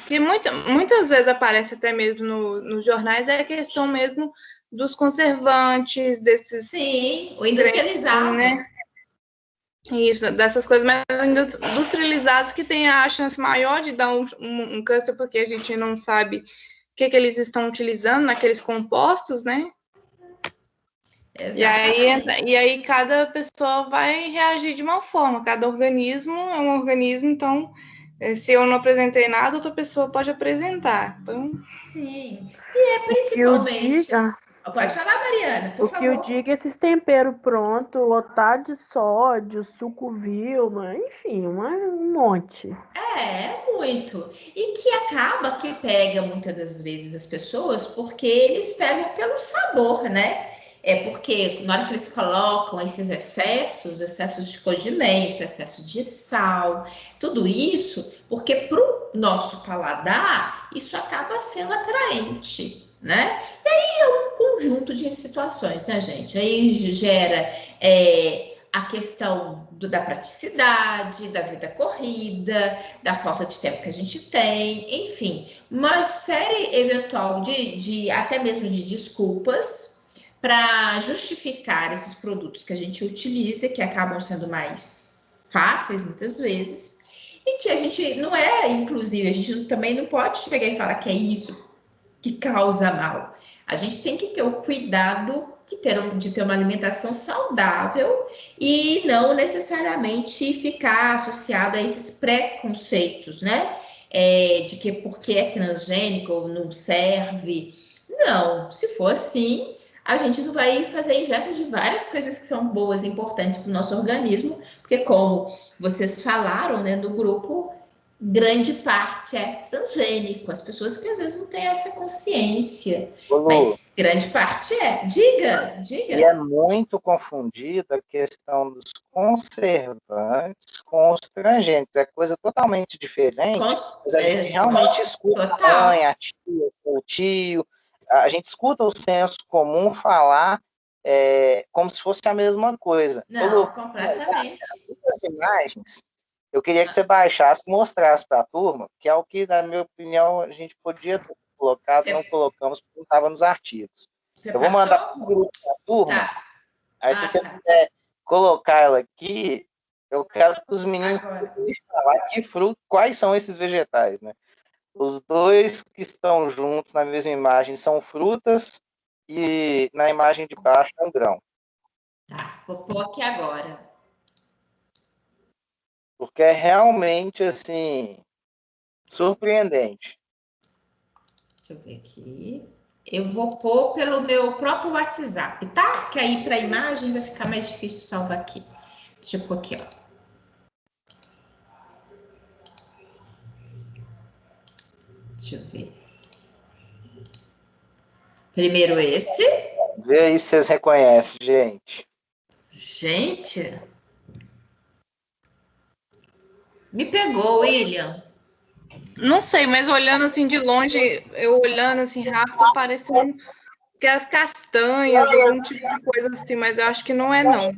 que muitas vezes aparece até mesmo nos jornais, é a questão mesmo dos conservantes, desses... Sim, o industrializado. Né? Isso, dessas coisas mais industrializadas que tem a chance maior de dar um câncer, porque a gente não sabe o que eles estão utilizando naqueles compostos, né? E aí cada pessoa vai reagir de uma forma, cada organismo é um organismo, então se eu não apresentei nada, outra pessoa pode apresentar. Então... Sim, e principalmente... Pode falar, Mariana, por favor. O que eu digo é esses temperos prontos, lotado de sódio, suco Vilma, enfim, um monte. Muito. E que acaba que pega muitas das vezes as pessoas, porque eles pegam pelo sabor, né? Porque na hora que eles colocam esses excessos de condimento, excesso de sal, tudo isso, porque para o nosso paladar, isso acaba sendo atraente, né? E aí é um conjunto de situações, né, gente? Aí gera a questão da praticidade, da vida corrida, da falta de tempo que a gente tem, enfim, uma série eventual de até mesmo de desculpas para justificar esses produtos que a gente utiliza, que acabam sendo mais fáceis muitas vezes, e que a gente não inclusive, a gente também não pode chegar e falar que é isso que causa mal. A gente tem que ter o cuidado de ter uma alimentação saudável e não necessariamente ficar associado a esses preconceitos, né? de que porque é transgênico ou não serve. Não, se for assim, a gente não vai fazer ingesta de várias coisas que são boas e importantes para o nosso organismo, porque como vocês falaram, né, no grupo, grande parte é transgênico. As pessoas que às vezes não têm essa consciência, mas grande parte é. Diga. E é muito confundida a questão dos conservantes com os transgênicos. É coisa totalmente diferente, mas a gente realmente escuta a mãe, a tia, o tio, a gente escuta o senso comum falar como se fosse a mesma coisa. Não, completamente. As imagens, eu queria que você baixasse e mostrasse para a turma, que é o que, na minha opinião, a gente podia ter colocado, não colocamos, porque não estava nos artigos. Eu vou mandar para o grupo da turma, aí se você quiser colocar ela aqui, eu quero que os meninos falar quais são esses vegetais, né? Os dois que estão juntos na mesma imagem são frutas e na imagem de baixo é um grão. Tá, vou pôr aqui agora. Porque é realmente, assim, surpreendente. Deixa eu ver aqui. Eu vou pôr pelo meu próprio WhatsApp, tá? Que aí para a imagem vai ficar mais difícil salvar aqui. Deixa eu pôr aqui, ó. Deixa eu ver. Primeiro esse. Vê aí se vocês reconhecem, gente. Gente. Me pegou, William. Não sei, mas olhando assim de longe, eu olhando assim rápido, parece que as castanhas, algum tipo de coisa assim, mas eu acho que não é, não.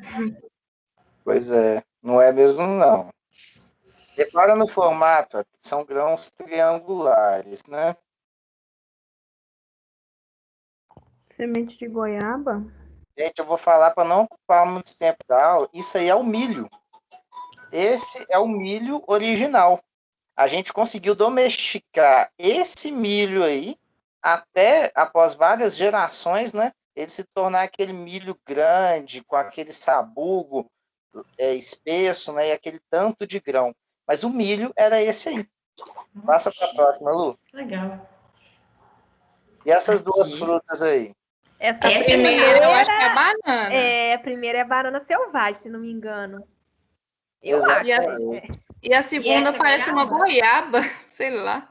Pois é, não é mesmo, não. Repara no formato, são grãos triangulares, né? Semente de goiaba? Gente, eu vou falar para não ocupar muito tempo da aula, isso aí é o milho. Esse é o milho original. A gente conseguiu domesticar esse milho aí até após várias gerações, né? Ele se tornar aquele milho grande, com aquele sabugo espesso, né? E aquele tanto de grão. Mas o milho era esse aí. Passa para a próxima, Lu. Legal. E essas duas frutas aí? Essa primeira eu acho que é banana. A primeira é banana selvagem, se não me engano. Eu Exatamente. acho. E a segunda parece uma goiaba, sei lá.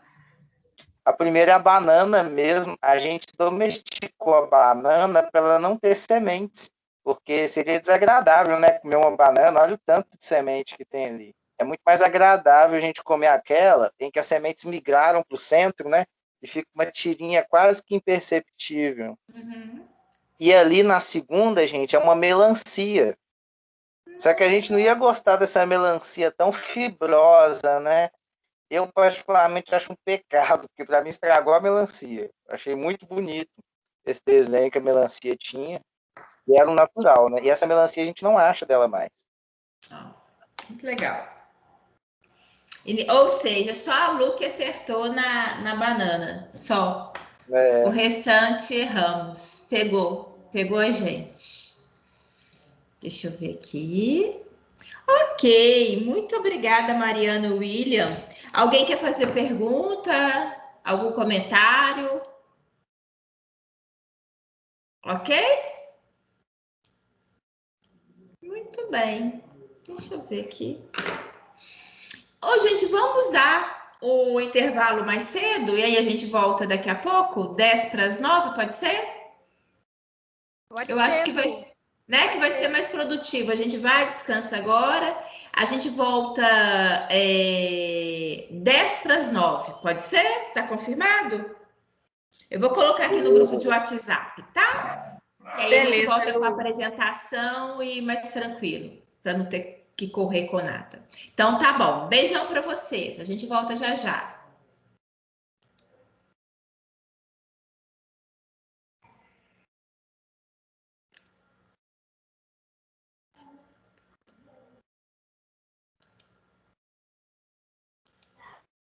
A primeira é a banana mesmo. A gente domesticou a banana para ela não ter sementes, porque seria desagradável, né? Comer uma banana, olha o tanto de semente que tem ali. É muito mais agradável a gente comer aquela em que as sementes migraram para o centro, né? E fica uma tirinha quase que imperceptível. Uhum. E ali na segunda, gente, é uma melancia. Só que a gente não ia gostar dessa melancia tão fibrosa, né? Eu, particularmente, acho um pecado, porque para mim estragou a melancia. Achei muito bonito esse desenho que a melancia tinha. E era um natural, né? E essa melancia a gente não acha dela mais. Muito legal. Ou seja, só a Lu que acertou na banana. Só. O restante erramos. Pegou a gente. Deixa eu ver aqui. Ok, muito obrigada, Mariana e William. Alguém quer fazer pergunta? Algum comentário? Ok? Muito bem. Deixa eu ver aqui. Gente, vamos dar o intervalo mais cedo? E aí a gente volta daqui a pouco? 10:50, pode ser? Eu acho que vai... Né, que vai ser mais produtivo. A gente vai, descansa agora. A gente volta 10:50, pode ser? Tá confirmado? Eu vou colocar aqui no grupo de WhatsApp, tá? Que aí a gente volta com a apresentação e mais tranquilo, para não ter que correr com nada. Então tá bom. Beijão para vocês. A gente volta já já.